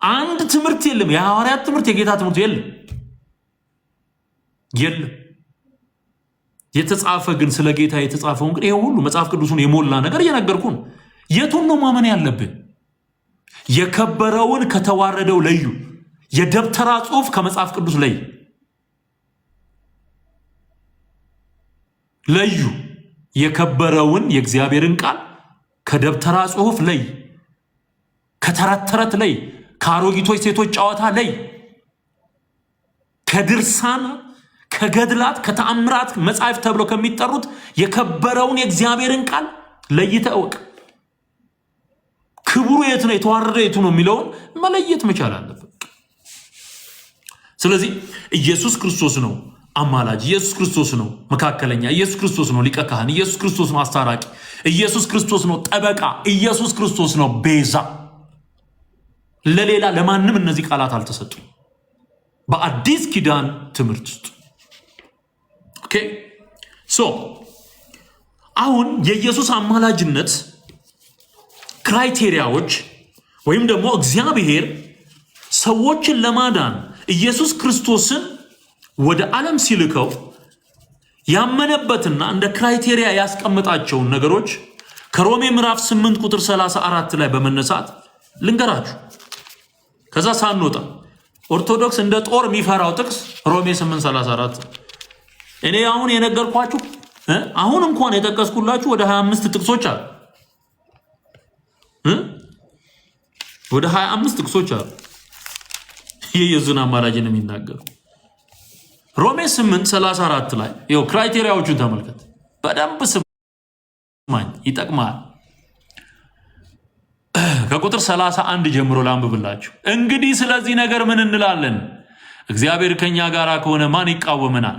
አንድ ትምህርት የለም። የሐዋርያት ትምህርት፣ የጌታ ትምህርት የለም። የተጻፈ ግን ስለ ጌታ የተጻፈውን ግን ይሄ ሁሉ መጽሐፍ ቅዱሱን የሞላ ነገር እየነገርኩ ነው። የቱን ነው ማመን ያለብን? የከበረውን ከተዋረደው ለዩ። የደብተራ ጽሑፍ ከመጽሐፍ ቅዱስ ለዩ። የከበረውን የእግዚአብሔርን ቃል ከደብተራ ጽሑፍ ለይ፣ ከተረት ተረት ለይ፣ ከአሮጊቶች ሴቶች ጨዋታ ለይ፣ ከድርሳን ከገድላት ከተአምራት መጻሕፍት ተብሎ ከሚጠሩት የከበረውን የእግዚአብሔርን ቃል ለይተህ እወቅ። ክብሩ የት ነው የተዋረደ የቱ ነው የሚለውን መለየት መቻል አለበት። ስለዚህ ኢየሱስ ክርስቶስ ነው አማላጅ፣ ኢየሱስ ክርስቶስ ነው መካከለኛ፣ ኢየሱስ ክርስቶስ ነው ሊቀ ካህን፣ ኢየሱስ ክርስቶስ ነው አስታራቂ፣ ኢየሱስ ክርስቶስ ነው ጠበቃ፣ ኢየሱስ ክርስቶስ ነው ቤዛ። ለሌላ ለማንም እነዚህ ቃላት አልተሰጡም በአዲስ ኪዳን ትምህርት ውስጥ። ኦኬ ሶ አሁን የኢየሱስ አማላጅነት ክራይቴሪያዎች ወይም ደግሞ እግዚአብሔር ሰዎችን ለማዳን ኢየሱስ ክርስቶስን ወደ ዓለም ሲልከው ያመነበትና እንደ ክራይቴሪያ ያስቀመጣቸውን ነገሮች ከሮሜ ምዕራፍ 8 ቁጥር 34 ላይ በመነሳት ልንገራችሁ። ከዛ ሳንወጣ ኦርቶዶክስ እንደ ጦር የሚፈራው ጥቅስ ሮሜ 8:34 እኔ አሁን የነገርኳችሁ አሁን እንኳን የጠቀስኩላችሁ ወደ 25 ጥቅሶች አሉ። ወደ 25 ጥቅሶች አሉ የኢየሱስን አማላጅነት የሚናገሩ። ሮሜ 8:34 ላይ ይኸው ክራይቴሪያዎቹን ተመልከት። በደንብ ስማኝ፣ ይጠቅማል። ከቁጥር 31 ጀምሮ ላንብብላችሁ። እንግዲህ ስለዚህ ነገር ምን እንላለን? እግዚአብሔር ከኛ ጋር ከሆነ ማን ይቃወመናል?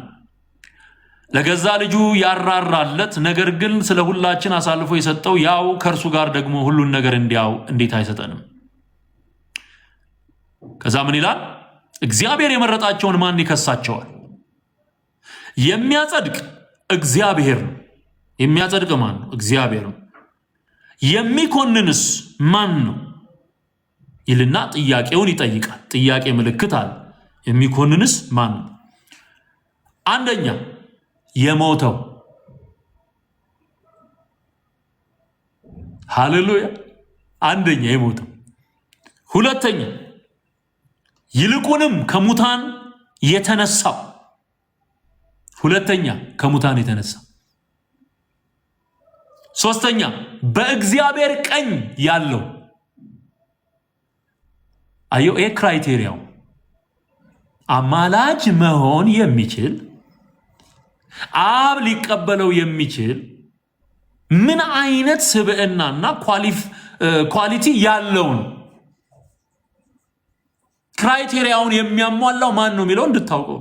ለገዛ ልጁ ያራራለት፣ ነገር ግን ስለ ሁላችን አሳልፎ የሰጠው ያው ከእርሱ ጋር ደግሞ ሁሉን ነገር እንዲያው እንዴት አይሰጠንም? ከዛ ምን ይላል? እግዚአብሔር የመረጣቸውን ማን ይከሳቸዋል? የሚያጸድቅ እግዚአብሔር ነው። የሚያጸድቅ ማን ነው? እግዚአብሔር ነው። የሚኮንንስ ማን ነው ይልና ጥያቄውን ይጠይቃል። ጥያቄ ምልክት አለ። የሚኮንንስ ማን ነው? አንደኛ የሞተው። ሃሌሉያ! አንደኛ የሞተው። ሁለተኛ ይልቁንም ከሙታን የተነሳው። ሁለተኛ ከሙታን የተነሳው። ሶስተኛ በእግዚአብሔር ቀኝ ያለው። አየው፣ ይሄ ክራይቴሪያው አማላጅ መሆን የሚችል አብ ሊቀበለው የሚችል ምን አይነት ስብዕናና ኳሊቲ ያለውን ክራይቴሪያውን የሚያሟላው ማን ነው የሚለው እንድታውቀው።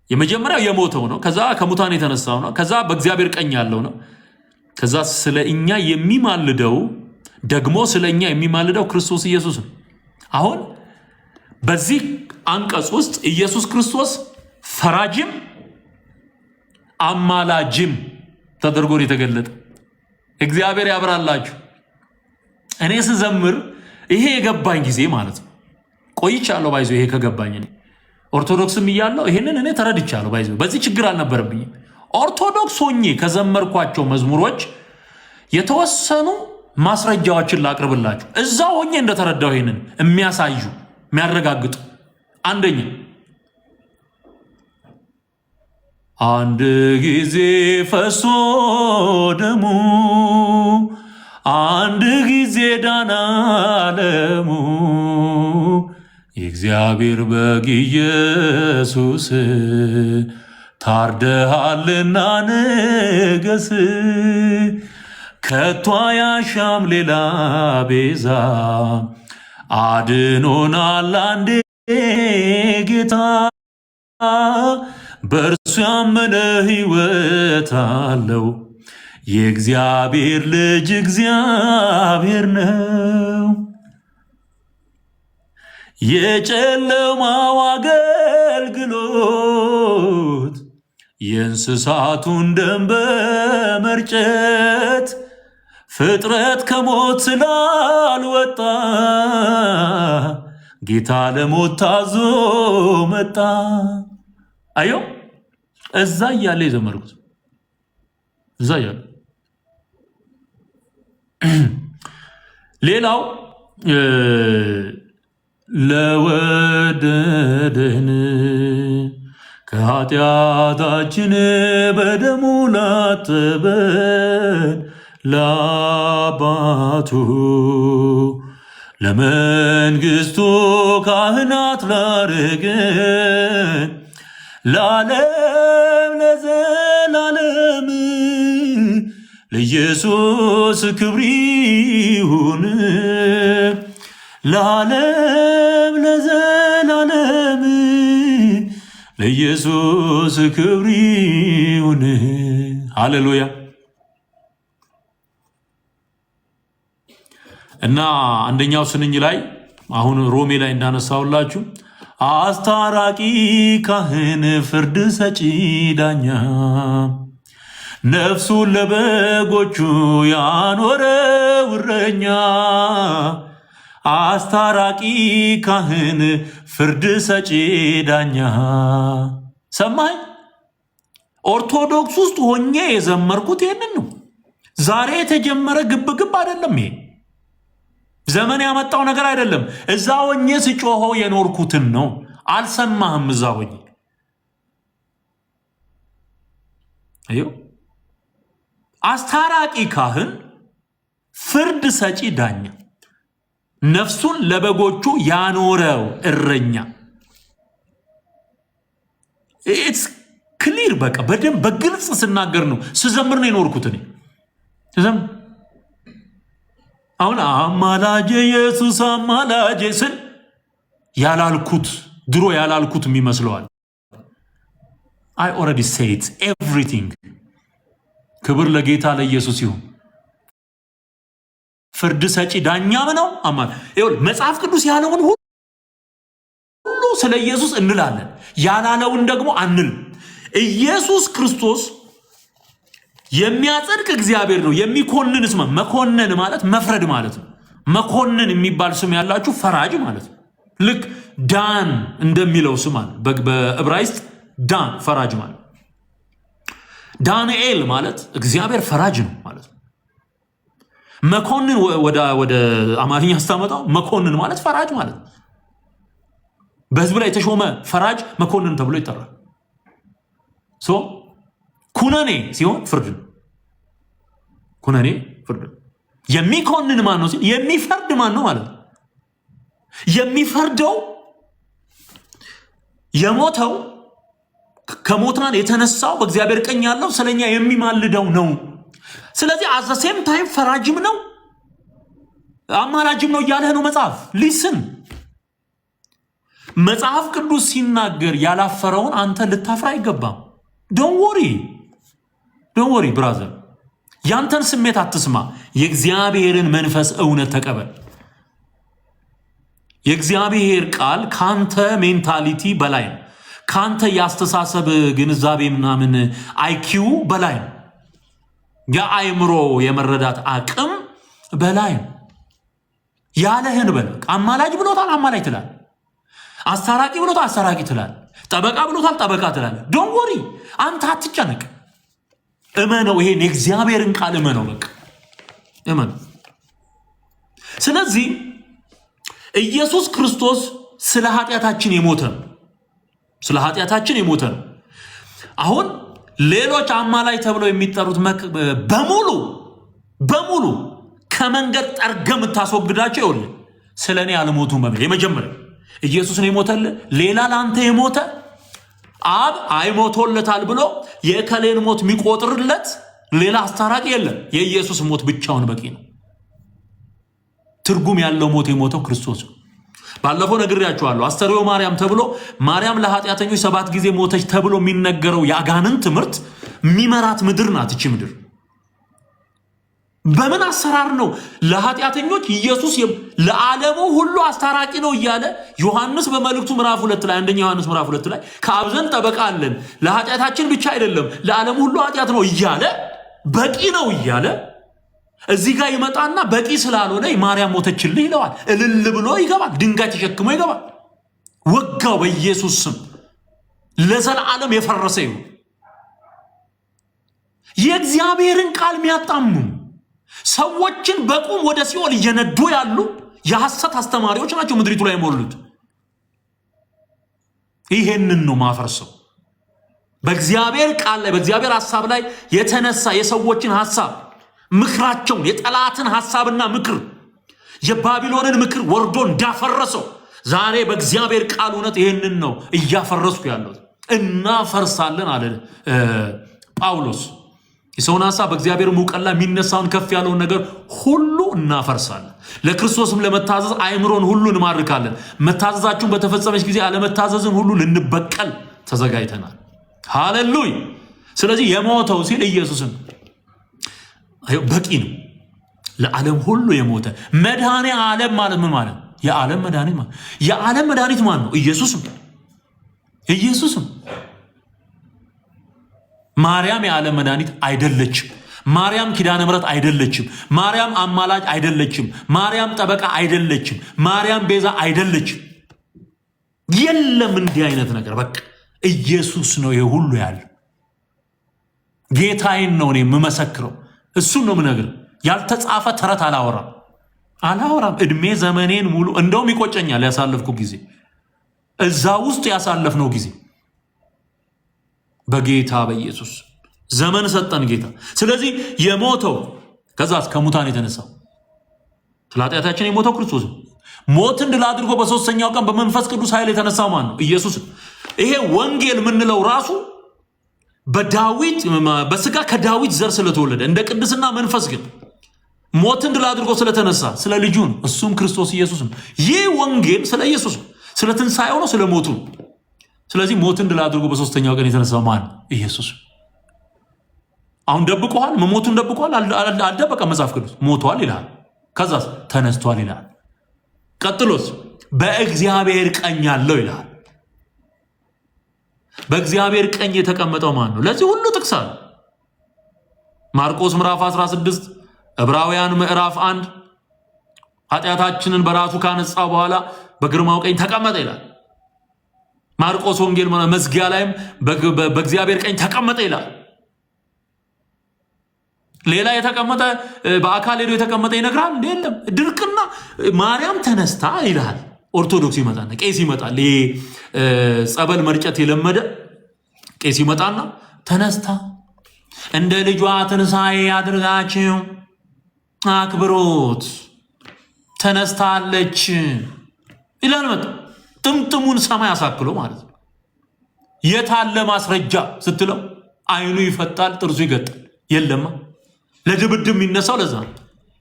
የመጀመሪያው የሞተው ነው። ከዛ ከሙታን የተነሳው ነው። ከዛ በእግዚአብሔር ቀኝ ያለው ነው። ከዛ ስለ እኛ የሚማልደው ደግሞ ስለ እኛ የሚማልደው ክርስቶስ ኢየሱስ ነው። አሁን በዚህ አንቀጽ ውስጥ ኢየሱስ ክርስቶስ ፈራጅም አማላጅም ተደርጎ የተገለጠ። እግዚአብሔር ያብራላችሁ። እኔ ስዘምር ይሄ የገባኝ ጊዜ ማለት ነው። ቆይቻለሁ ባይዞ ይሄ ከገባኝ እኔ ኦርቶዶክስም እያለሁ ይሄንን እኔ ተረድቻለሁ ባይዞ። በዚህ ችግር አልነበረብኝም። ኦርቶዶክስ ሆኜ ከዘመርኳቸው መዝሙሮች የተወሰኑ ማስረጃዎችን ላቅርብላችሁ። እዛ ሆኜ እንደተረዳው ይሄንን የሚያሳዩ የሚያረጋግጡ። አንደኛ አንድ ጊዜ ፈሶ ደሙ፣ አንድ ጊዜ ዳነ ዓለሙ፣ የእግዚአብሔር በግ ኢየሱስ ታርደሃልና ንገስ፣ ከቶ አያሻም ሌላ ቤዛ፣ አድኖናል አንዴ ጌታ፣ በእርሱ ያመነ ሕይወት አለው፣ የእግዚአብሔር ልጅ እግዚአብሔር ነው። የጨለማው አገልግሎት የእንስሳቱን ደም በመርጨት ፍጥረት ከሞት ስላልወጣ ጌታ ለሞት ታዞ መጣ። አዮ እዛ እያለ የዘመርኩት እዛ ያለ ሌላው ለወደደን ከኃጢአታችን በደሙ ላጠበን ለአባቱ ለመንግሥቱ ካህናት ላረገን ለዓለም ለዘላለም ለኢየሱስ ክብር ይሁን። ለዓለም ለዘላለም ለኢየሱስ ክብር ይሁን። ሃሌሉያ። እና አንደኛው ስንኝ ላይ አሁን ሮሜ ላይ እንዳነሳውላችሁ አስታራቂ ካህን ፍርድ ሰጪ ዳኛ ነፍሱን ለበጎቹ ያኖረው እረኛ አስታራቂ ካህን ፍርድ ሰጪ ዳኛ። ሰማኝ። ኦርቶዶክስ ውስጥ ሆኜ የዘመርኩት ይህንን ነው። ዛሬ የተጀመረ ግብግብ አይደለም። ይሄ ዘመን ያመጣው ነገር አይደለም። እዛ ሆኜ ስጮሆ የኖርኩትን ነው። አልሰማህም? እዛ ሆኜ አዮ አስታራቂ ካህን ፍርድ ሰጪ ዳኛ ነፍሱን ለበጎቹ ያኖረው እረኛ። ኢትስ ክሊር። በቃ በደንብ በግልጽ ስናገር ነው ስዘምር ነው የኖርኩት እኔ ስዘምር። አሁን አማላጄ ኢየሱስ አማላጄ ስል ያላልኩት ድሮ ያላልኩት የሚመስለዋል። I already said everything። ክብር ለጌታ ለኢየሱስ ይሁን። ፍርድ ሰጪ ዳኛም ነው። መጽሐፍ ቅዱስ ያለውን ሁሉ ስለ ኢየሱስ እንላለን፣ ያላለውን ደግሞ አንል። ኢየሱስ ክርስቶስ የሚያጸድቅ እግዚአብሔር ነው። የሚኮንን ስም መኮንን ማለት መፍረድ ማለት ነው። መኮንን የሚባል ስም ያላችሁ ፈራጅ ማለት ነው። ልክ ዳን እንደሚለው ስም አለ በዕብራይስጥ ዳን ፈራጅ ማለት። ዳንኤል ማለት እግዚአብሔር ፈራጅ ነው ማለት ነው። መኮንን ወደ አማርኛ ስታመጣው መኮንን ማለት ፈራጅ ማለት ነው። በህዝብ ላይ የተሾመ ፈራጅ መኮንን ተብሎ ይጠራል። ኩነኔ ሲሆን ፍርድ ነው። ኩነኔ ፍርድ ነው። የሚኮንን ማን ነው ሲል የሚፈርድ ማን ነው ማለት ነው። የሚፈርደው የሞተው ከሞታን የተነሳው በእግዚአብሔር ቀኝ ያለው ስለኛ የሚማልደው ነው። ስለዚህ አዘ ሴም ታይም ፈራጅም ነው አማላጅም ነው እያለህ ነው መጽሐፍ። ሊስን መጽሐፍ ቅዱስ ሲናገር ያላፈረውን አንተ ልታፍራ አይገባም። ዶንት ወሪ ብራዘር፣ ያንተን ስሜት አትስማ። የእግዚአብሔርን መንፈስ እውነት ተቀበል። የእግዚአብሔር ቃል ካንተ ሜንታሊቲ በላይ ነው። ካንተ ያስተሳሰብ ግንዛቤ ምናምን አይኪው በላይ ነው። የአእምሮ የመረዳት አቅም በላይ ነው። ያለህን በል። አማላጅ ብሎታል፣ አማላጅ ትላል። አስታራቂ ብሎታል፣ አስታራቂ ትላል። ጠበቃ ብሎታል፣ ጠበቃ ትላል። ዶንት ወሪ፣ አንተ አትጨነቅ። እመነው። ይሄን የእግዚአብሔርን ቃል እመነው። በቃ እመነው። ስለዚህ ኢየሱስ ክርስቶስ ስለ ኃጢአታችን የሞተ ነው። ስለ ኃጢአታችን የሞተ ነው። አሁን ሌሎች አማላጅ ተብለው የሚጠሩት በሙሉ ከመንገድ ጠርገህ የምታስወግዳቸው ይኸውልህ ስለ እኔ አልሞቱም በሚል የመጀመሪያ ኢየሱስ ነው የሞተልህ። ሌላ ለአንተ የሞተ አብ አይሞቶለታል ብሎ የከሌን ሞት የሚቆጥርለት ሌላ አስታራቂ የለም። የኢየሱስ ሞት ብቻውን በቂ ነው። ትርጉም ያለው ሞት የሞተው ክርስቶስ ነው። ባለፈው ነግሬያችኋለሁ። አስተርእዮ ማርያም ተብሎ ማርያም ለኃጢአተኞች 7 ጊዜ ሞተች ተብሎ የሚነገረው የአጋንንት ትምህርት የሚመራት ምድር ናት። እቺ ምድር በምን አሰራር ነው ለኃጢአተኞች ኢየሱስ ለዓለሙ ሁሉ አስታራቂ ነው እያለ ዮሐንስ በመልእክቱ ምዕራፍ 2 ላይ አንደኛ ዮሐንስ ምዕራፍ 2 ላይ ከአብ ዘንድ ጠበቃ አለን፣ ለኃጢአታችን ብቻ አይደለም ለዓለሙ ሁሉ ኃጢአት ነው እያለ በቂ ነው እያለ እዚህ ጋር ይመጣና በቂ ስላልሆነ ማርያም ሞተችልህ ይለዋል። እልል ብሎ ይገባል። ድንጋይ ተሸክሞ ይገባል። ወጋው በኢየሱስ ስም ለዘላለም የፈረሰ ይሁን። የእግዚአብሔርን ቃል የሚያጣምሙ ሰዎችን በቁም ወደ ሲኦል እየነዱ ያሉ የሐሰት አስተማሪዎች ናቸው ምድሪቱ ላይ የሞሉት። ይሄንን ነው ማፈርሰው። በእግዚአብሔር ቃል ላይ በእግዚአብሔር ሐሳብ ላይ የተነሳ የሰዎችን ሐሳብ ምክራቸውን፣ የጠላትን ሐሳብና ምክር፣ የባቢሎንን ምክር ወርዶ እንዳፈረሰው ዛሬ በእግዚአብሔር ቃል እውነት ይሄንን ነው እያፈረስኩ ያለው። እናፈርሳለን አለ ጳውሎስ። የሰውን ሐሳብ በእግዚአብሔር ዕውቀት ላይ የሚነሳውን ከፍ ያለውን ነገር ሁሉ እናፈርሳለን። ለክርስቶስም ለመታዘዝ አእምሮን ሁሉ እንማርካለን። መታዘዛችሁን በተፈጸመች ጊዜ አለመታዘዝን ሁሉ ልንበቀል ተዘጋጅተናል። ሃሌሉያ። ስለዚህ የሞተው ሲል ኢየሱስን በቂ ነው። ለዓለም ሁሉ የሞተ መድኃኔ ዓለም ማለት ምን ማለት? የዓለም መድኃኒት ማለት የዓለም መድኃኒት ማን ነው? ኢየሱስም ኢየሱስም። ማርያም የዓለም መድኃኒት አይደለችም። ማርያም ኪዳነ ምሕረት አይደለችም። ማርያም አማላጅ አይደለችም። ማርያም ጠበቃ አይደለችም። ማርያም ቤዛ አይደለችም። የለም እንዲህ አይነት ነገር። በቃ ኢየሱስ ነው ይሄ ሁሉ ያለ። ጌታዬን ነው እኔ የምመሰክረው። እሱን ነው የምነግርህ። ያልተጻፈ ተረት አላወራም። እድሜ ዘመኔን ሙሉ እንደውም ይቆጨኛል ያሳለፍኩ ጊዜ፣ እዛ ውስጥ ያሳለፍነው ጊዜ። በጌታ በኢየሱስ ዘመን ሰጠን ጌታ። ስለዚህ የሞተው ከዛስ ከሙታን የተነሳው ስለ ኃጢአታችን የሞተው ክርስቶስ ነው። ሞትን ድል አድርጎ በሶስተኛው ቀን በመንፈስ ቅዱስ ኃይል የተነሳው ማን ነው? ኢየሱስ። ይሄ ወንጌል የምንለው ራሱ በዳዊት በስጋ ከዳዊት ዘር ስለተወለደ እንደ ቅድስና መንፈስ ግን ሞትን ድል አድርጎ ስለተነሳ ስለ ልጁ ነው። እሱም ክርስቶስ ኢየሱስ ነው። ይህ ወንጌል ስለ ኢየሱስ ነው፣ ስለ ትንሣኤው ነው፣ ስለ ሞቱ ነው። ስለዚህ ሞትን ድል አድርጎ በሶስተኛው ቀን የተነሳው ማን? ኢየሱስ። አሁን ደብቀዋል፣ መሞቱን ደብቀዋል። አልደበቀም መጽሐፍ ቅዱስ። ሞቷል ይላል፣ ከዛስ ተነስቷል ይላል። ቀጥሎስ በእግዚአብሔር ቀኝ ያለው ይላል። በእግዚአብሔር ቀኝ የተቀመጠው ማን ነው? ለዚህ ሁሉ ጥቅስ አለ። ማርቆስ ምዕራፍ 16፣ ዕብራውያን ምዕራፍ 1 ኃጢአታችንን በራሱ ካነጻ በኋላ በግርማው ቀኝ ተቀመጠ ይላል። ማርቆስ ወንጌል መዝጊያ ላይም በእግዚአብሔር ቀኝ ተቀመጠ ይላል። ሌላ የተቀመጠ በአካል ሄዶ የተቀመጠ ይነግራል እንዴ? የለም። ድርቅና ማርያም ተነስታ ይላል። ኦርቶዶክስ ይመጣና ቄስ ይመጣል። ይሄ ጸበል መርጨት የለመደ ቄስ ይመጣና ተነስታ እንደ ልጇ ትንሣኤ አድርጋችሁ አክብሮት ተነስታለች ይላል። መጣ ጥምጥሙን ሰማይ አሳክሎ ማለት ነው። የታለ ማስረጃ ስትለው አይኑ ይፈጣል፣ ጥርሱ ይገጣል። የለማ ለድብድብ የሚነሳው ለዛ ነው።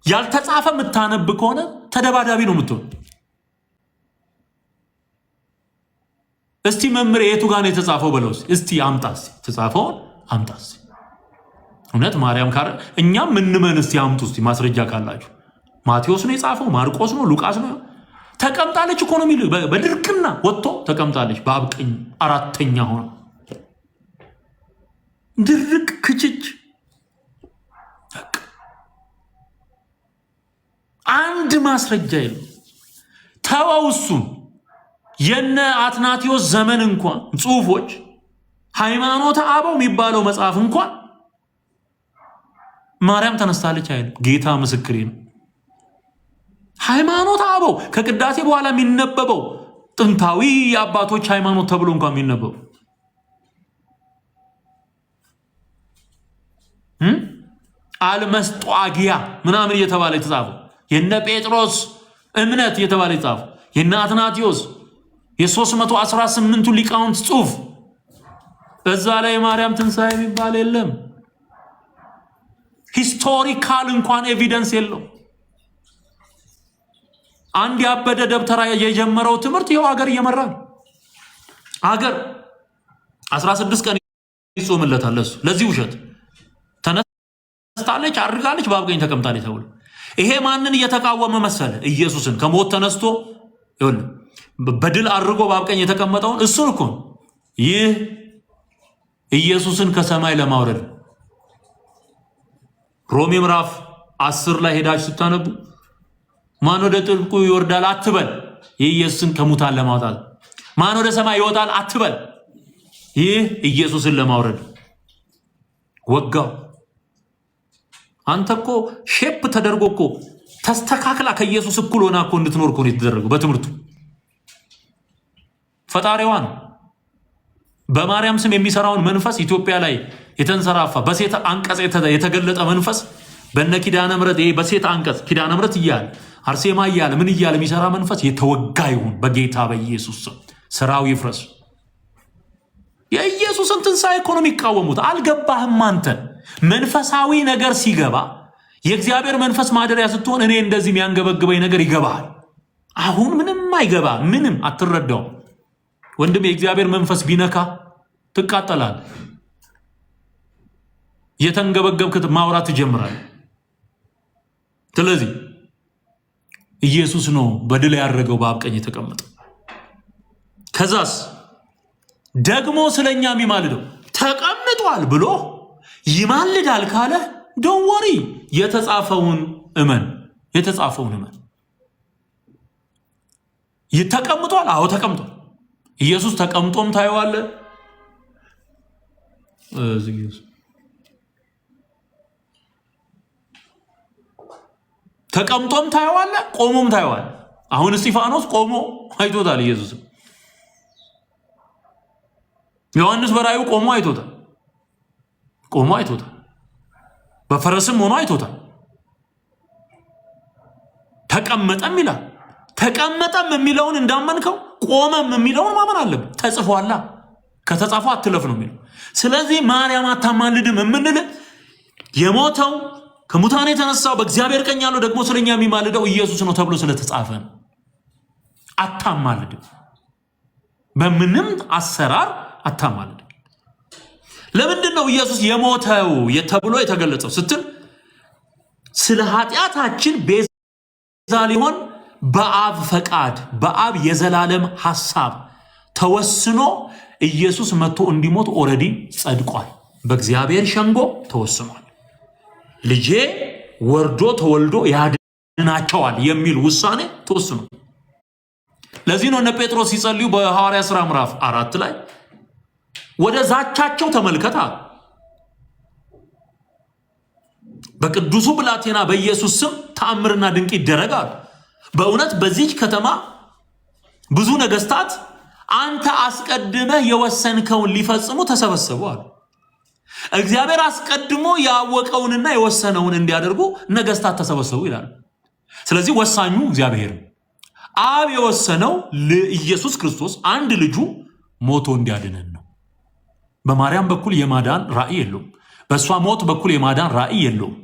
ያልተጻፈ የምታነብ ከሆነ ተደባዳቢ ነው የምትሆን። እስቲ መምህር የቱ ጋር ነው የተጻፈው በለው እስቲ አምጣስ፣ ተጻፈውን አምጣስ። እውነት ማርያም ካረ እኛም ምንመን እስቲ አምጡ እስቲ ማስረጃ ካላችሁ። ማቴዎስ ነው የጻፈው? ማርቆስ ነው? ሉቃስ ነው? ተቀምጣለች እኮ ነው የሚል። በድርቅና ወጥቶ ተቀምጣለች በአብ ቀኝ አራተኛ ሆና። ድርቅ ክችች አንድ ማስረጃ የለም። ተወው እሱን። የነ አትናቴዎስ ዘመን እንኳን ጽሁፎች ሃይማኖተ አበው የሚባለው መጽሐፍ እንኳን ማርያም ተነስታለች አይልም። ጌታ ምስክሬ ነው። ሃይማኖተ አበው ከቅዳሴ በኋላ የሚነበበው ጥንታዊ የአባቶች ሃይማኖት ተብሎ እንኳን የሚነበበው አልመስጧጊያ ምናምን እየተባለ የተጻፈው የነ ጴጥሮስ እምነት እየተባለ የተጻፈው የነ አትናቴዎስ የ318ቱ ሊቃውንት ጽሁፍ እዛ ላይ የማርያም ትንሣኤ የሚባል የለም። ሂስቶሪካል እንኳን ኤቪደንስ የለው። አንድ ያበደ ደብተራ የጀመረው ትምህርት ይኸው ሀገር እየመራ ነው። ሀገር 16 ቀን ይጾምለታል እሱ ለዚህ ውሸት። ተነስታለች፣ አድርጋለች፣ በአብ ቀኝ ተቀምጣለች ተብሎ ይሄ ማንን እየተቃወመ መሰለ? ኢየሱስን ከሞት ተነስቶ ይሁን በድል አድርጎ በአብ ቀኝ የተቀመጠውን እሱን እኮ ይህ ኢየሱስን ከሰማይ ለማውረድ ሮሜ ምዕራፍ 10 ላይ ሄዳችሁ ስታነቡ ማን ወደ ጥልቁ ይወርዳል አትበል፣ ይህ ኢየሱስን ከሙታን ለማውጣት። ማን ወደ ሰማይ ይወጣል አትበል፣ ይህ ኢየሱስን ለማውረድ። ወጋው አንተ እኮ ሼፕ ተደርጎ እኮ ተስተካክላ ከኢየሱስ እኩል ሆና እኮ እንድትኖር እኮ ነው የተደረገው በትምህርቱ። ፈጣሪዋ ነው። በማርያም ስም የሚሰራውን መንፈስ ኢትዮጵያ ላይ የተንሰራፋ በሴት አንቀጽ የተገለጠ መንፈስ በነ ኪዳነ ምሕረት ይሄ በሴት አንቀጽ ኪዳነ ምሕረት እያለ አርሴማ እያለ ምን እያለ የሚሰራ መንፈስ የተወጋ ይሁን በጌታ በኢየሱስ ስም። ስራው ይፍረስ። የኢየሱስን ትንሣኤ እኮ ነው የሚቃወሙት። አልገባህም አንተ? መንፈሳዊ ነገር ሲገባ የእግዚአብሔር መንፈስ ማደሪያ ስትሆን እኔ እንደዚህ የሚያንገበግበኝ ነገር ይገባሃል። አሁን ምንም አይገባ፣ ምንም አትረዳውም። ወንድም የእግዚአብሔር መንፈስ ቢነካ ትቃጠላል። የተንገበገብክት ማውራት ትጀምራል። ስለዚህ ኢየሱስ ነው በድል ያደረገው በአብ ቀኝ የተቀመጠው። ከዛስ ደግሞ ስለኛ የሚማልደው ተቀምጧል ብሎ ይማልዳል ካለ ዶንት ወሪ፣ የተጻፈውን እመን። የተጻፈውን እመን። ተቀምጧል። አዎ ተቀምጧል። ኢየሱስ ተቀምጦም ታየዋለ። ተቀምጦም ታየዋለ፣ ቆሞም ታየዋለ። አሁን እስጢፋኖስ ቆሞ አይቶታል ኢየሱስ። ዮሐንስ በራእዩ ቆሞ አይቶታል። ቆሞ አይቶታል። በፈረስም ሆኖ አይቶታል። ተቀመጠም ይላል። ተቀመጠም የሚለውን እንዳመንከው ቆመም የሚለውን ማመን አለብን። ተጽፏላ። ከተጻፈው አትለፍ ነው የሚለው። ስለዚህ ማርያም አታማልድም የምንል የሞተው ከሙታን የተነሳው በእግዚአብሔር ቀኝ ያለው ደግሞ ስለኛ የሚማልደው ኢየሱስ ነው ተብሎ ስለተጻፈ ነው። አታማልድም፣ በምንም አሰራር አታማልድም። ለምንድን ነው ኢየሱስ የሞተው ተብሎ የተገለጸው ስትል ስለ ኃጢአታችን ቤዛ ሊሆን በአብ ፈቃድ በአብ የዘላለም ሐሳብ ተወስኖ ኢየሱስ መጥቶ እንዲሞት ኦልሬዲ ጸድቋል። በእግዚአብሔር ሸንጎ ተወስኗል። ልጄ ወርዶ ተወልዶ ያድናቸዋል የሚል ውሳኔ ተወስኗል። ለዚህ ነው እነ ጴጥሮስ ሲጸልዩ በሐዋርያ ሥራ ምዕራፍ 4 ላይ ወደ ዛቻቸው ተመልከታ፣ በቅዱሱ ብላቴና በኢየሱስ ስም ተአምርና ድንቅ ይደረጋል። በእውነት በዚች ከተማ ብዙ ነገስታት አንተ አስቀድመህ የወሰንከውን ሊፈጽሙ ተሰበሰቡ አሉ። እግዚአብሔር አስቀድሞ ያወቀውንና የወሰነውን እንዲያደርጉ ነገስታት ተሰበሰቡ ይላል። ስለዚህ ወሳኙ እግዚአብሔር ነው። አብ የወሰነው ኢየሱስ ክርስቶስ አንድ ልጁ ሞቶ እንዲያድነን ነው። በማርያም በኩል የማዳን ራእይ የለውም። በእሷ ሞት በኩል የማዳን ራእይ የለውም።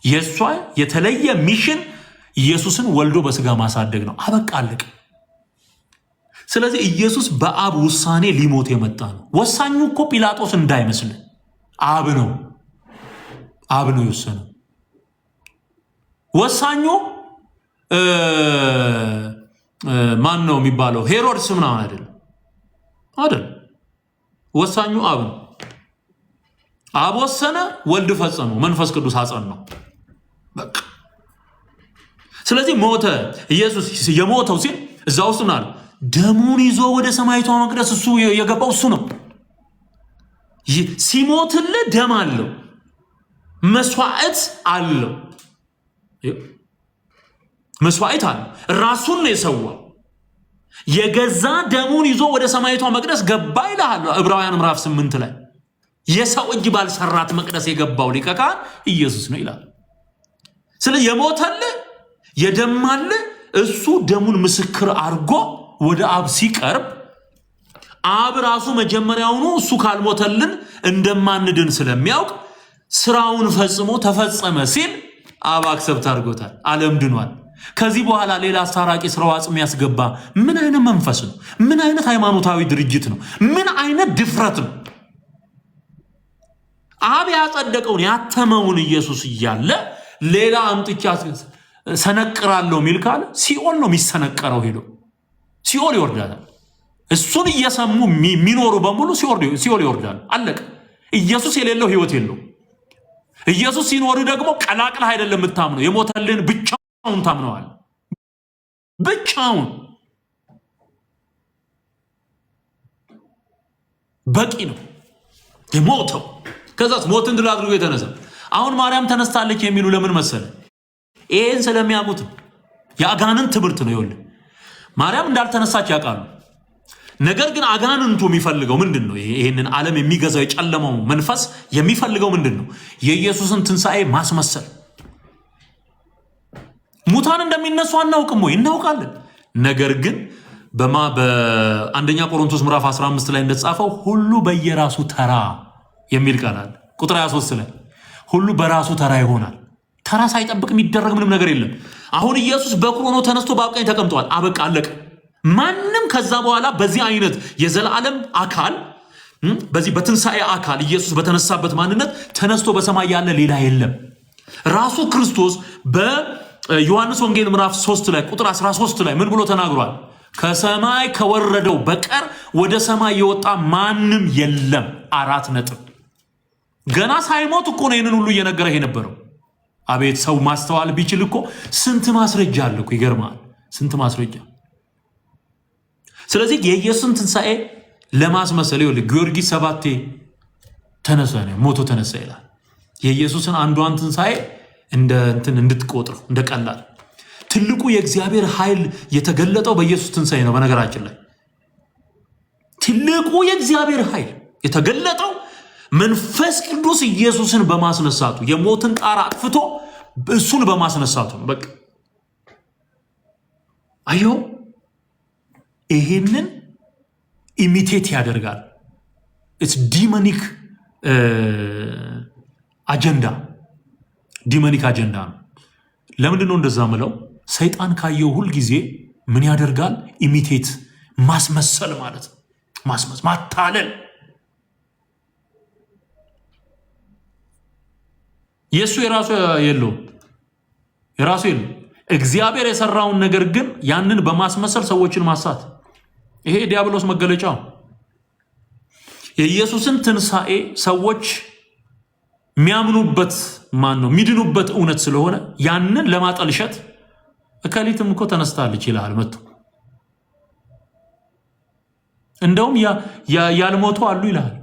የእሷ የተለየ ሚሽን ኢየሱስን ወልዶ በስጋ ማሳደግ ነው። አበቃለቅ። ስለዚህ ኢየሱስ በአብ ውሳኔ ሊሞት የመጣ ነው። ወሳኙ እኮ ጲላጦስ እንዳይመስል አብ ነው። አብ ነው የወሰነው። ወሳኙ ማን ነው የሚባለው? ሄሮድስ ምናምን አይደል። ወሳኙ አብ ነው። አብ ወሰነ፣ ወልድ ፈጸመው፣ መንፈስ ቅዱስ አጸናው። በቃ ስለዚህ ሞተ። ኢየሱስ የሞተው ሲል እዛ ውስጥ ምናል ደሙን ይዞ ወደ ሰማይቷ መቅደስ እሱ የገባው እሱ ነው። ሲሞትልህ ደም አለው፣ መስዋዕት አለው። መስዋዕት አለው። ራሱን ነው የሰዋው። የገዛ ደሙን ይዞ ወደ ሰማይቷ መቅደስ ገባ ይልሃል ዕብራውያን ምዕራፍ 8 ላይ። የሰው እጅ ባልሰራት መቅደስ የገባው ሊቀ ካህን ኢየሱስ ነው ይላል። ስለዚህ የሞተልህ የደማልህ እሱ ደሙን ምስክር አድርጎ ወደ አብ ሲቀርብ አብ ራሱ መጀመሪያውኑ እሱ ካልሞተልን እንደማንድን ስለሚያውቅ ስራውን ፈጽሞ ተፈጸመ ሲል አብ አክሰብት አድርጎታል። ዓለም ድኗል። ከዚህ በኋላ ሌላ አስታራቂ ስራው አጽም ያስገባ ምን አይነት መንፈስ ነው? ምን አይነት ሃይማኖታዊ ድርጅት ነው? ምን አይነት ድፍረት ነው? አብ ያጸደቀውን ያተመውን ኢየሱስ እያለ ሌላ አምጥቻ ሰነቅራለሁ ሚል ካለ ሲኦል ነው የሚሰነቀረው። ሄዶ ሲኦል ይወርዳል። እሱን እየሰሙ የሚኖሩ በሙሉ ሲኦል ይወርዳል። አለቀ። ኢየሱስ የሌለው ህይወት የለው። ኢየሱስ ሲኖር ደግሞ ቀላቅለህ አይደለም የምታምነው፣ የሞተልን ብቻውን ታምነዋል። ብቻውን በቂ ነው የሞተው። ከዛስ ሞትን ድል አድርጎ የተነሳ አሁን ማርያም ተነስታለች የሚሉ ለምን መሰለ? ይሄን ስለሚያውቁት የአጋንንት ትምህርት ነው። ይኸውልህ ማርያም እንዳልተነሳች ያውቃሉ። ነገር ግን አጋንንቱ የሚፈልገው ምንድን ነው? ይሄንን ዓለም የሚገዛው የጨለመው መንፈስ የሚፈልገው ምንድን ነው? የኢየሱስን ትንሣኤ ማስመሰል። ሙታን እንደሚነሱ አናውቅም ወይ? እናውቃለን። ነገር ግን በአንደኛ ቆሮንቶስ ምዕራፍ 15 ላይ እንደተጻፈው ሁሉ በየራሱ ተራ የሚል ቃል አለ። ቁጥር 23 ላይ ሁሉ በራሱ ተራ ይሆናል። ተራ ሳይጠብቅ የሚደረግ ምንም ነገር የለም። አሁን ኢየሱስ በኩር ሆኖ ተነስቶ በአብ ቀኝ ተቀምጧል። አበቃ፣ አለቀ። ማንም ከዛ በኋላ በዚህ አይነት የዘላለም አካል በዚህ በትንሣኤ አካል ኢየሱስ በተነሳበት ማንነት ተነስቶ በሰማይ ያለ ሌላ የለም። ራሱ ክርስቶስ በዮሐንስ ወንጌል ምዕራፍ 3 ላይ ቁጥር 13 ላይ ምን ብሎ ተናግሯል? ከሰማይ ከወረደው በቀር ወደ ሰማይ የወጣ ማንም የለም። 4 ነጥብ። ገና ሳይሞት እኮ ነው ይህንን ሁሉ እየነገረህ የነበረው። አቤት ሰው ማስተዋል ቢችል እኮ ስንት ማስረጃ አለ እኮ። ይገርማል፣ ስንት ማስረጃ። ስለዚህ የኢየሱስን ትንሣኤ ለማስመሰል ይኸውልህ ጊዮርጊስ 7 ተነሳ ነው ሞቶ ተነሳ ይላል። የኢየሱስን አንዷን ትንሣኤ እንደ እንትን እንድትቆጥረው እንደ ቀላል። ትልቁ የእግዚአብሔር ኃይል የተገለጠው በኢየሱስ ትንሣኤ ነው። በነገራችን ላይ ትልቁ የእግዚአብሔር ኃይል የተገለጠው መንፈስ ቅዱስ ኢየሱስን በማስነሳቱ የሞትን ጣር አጥፍቶ እሱን በማስነሳቱ ነው። በቃ አየው፣ ይሄንን ኢሚቴት ያደርጋል። ኢትስ ዲሞኒክ አጀንዳ፣ ዲሞኒክ አጀንዳ ነው። ለምንድን ነው እንደዛ ምለው? ሰይጣን ካየው ሁል ጊዜ ምን ያደርጋል? ኢሚቴት፣ ማስመሰል ማለት ነው። ማታለል። የሱ የራሱ የለው፣ የራሱ የለው። እግዚአብሔር የሰራውን ነገር ግን ያንን በማስመሰል ሰዎችን ማሳት፣ ይሄ ዲያብሎስ መገለጫው። የኢየሱስን ትንሣኤ ሰዎች የሚያምኑበት የሚድኑበት እውነት ስለሆነ ያንን ለማጠልሸት እከሊትም እኮ ተነስታለች ይልሃል መጥቶ። እንደውም ያልሞቱ አሉ ይልሃል።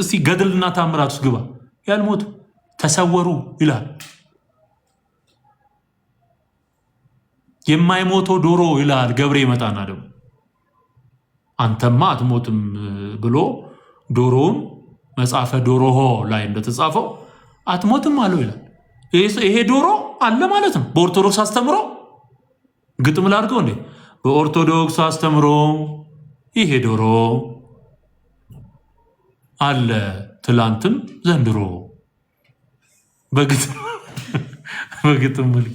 እስቲ ገድልና ታምራት ውስጥ ግባ፣ ያልሞቱ ተሰወሩ ይላል። የማይሞተው ዶሮ ይላል ገብሬ ይመጣና ደግሞ አንተማ አትሞትም ብሎ ዶሮውን መጽሐፈ ዶሮሆ ላይ እንደተጻፈው አትሞትም አለው ይላል። ይሄ ዶሮ አለ ማለት ነው። በኦርቶዶክስ አስተምሮ ግጥም ላድርገው እንዴ? በኦርቶዶክስ አስተምሮ ይሄ ዶሮ አለ ትላንትም ዘንድሮ በግጥም መልክ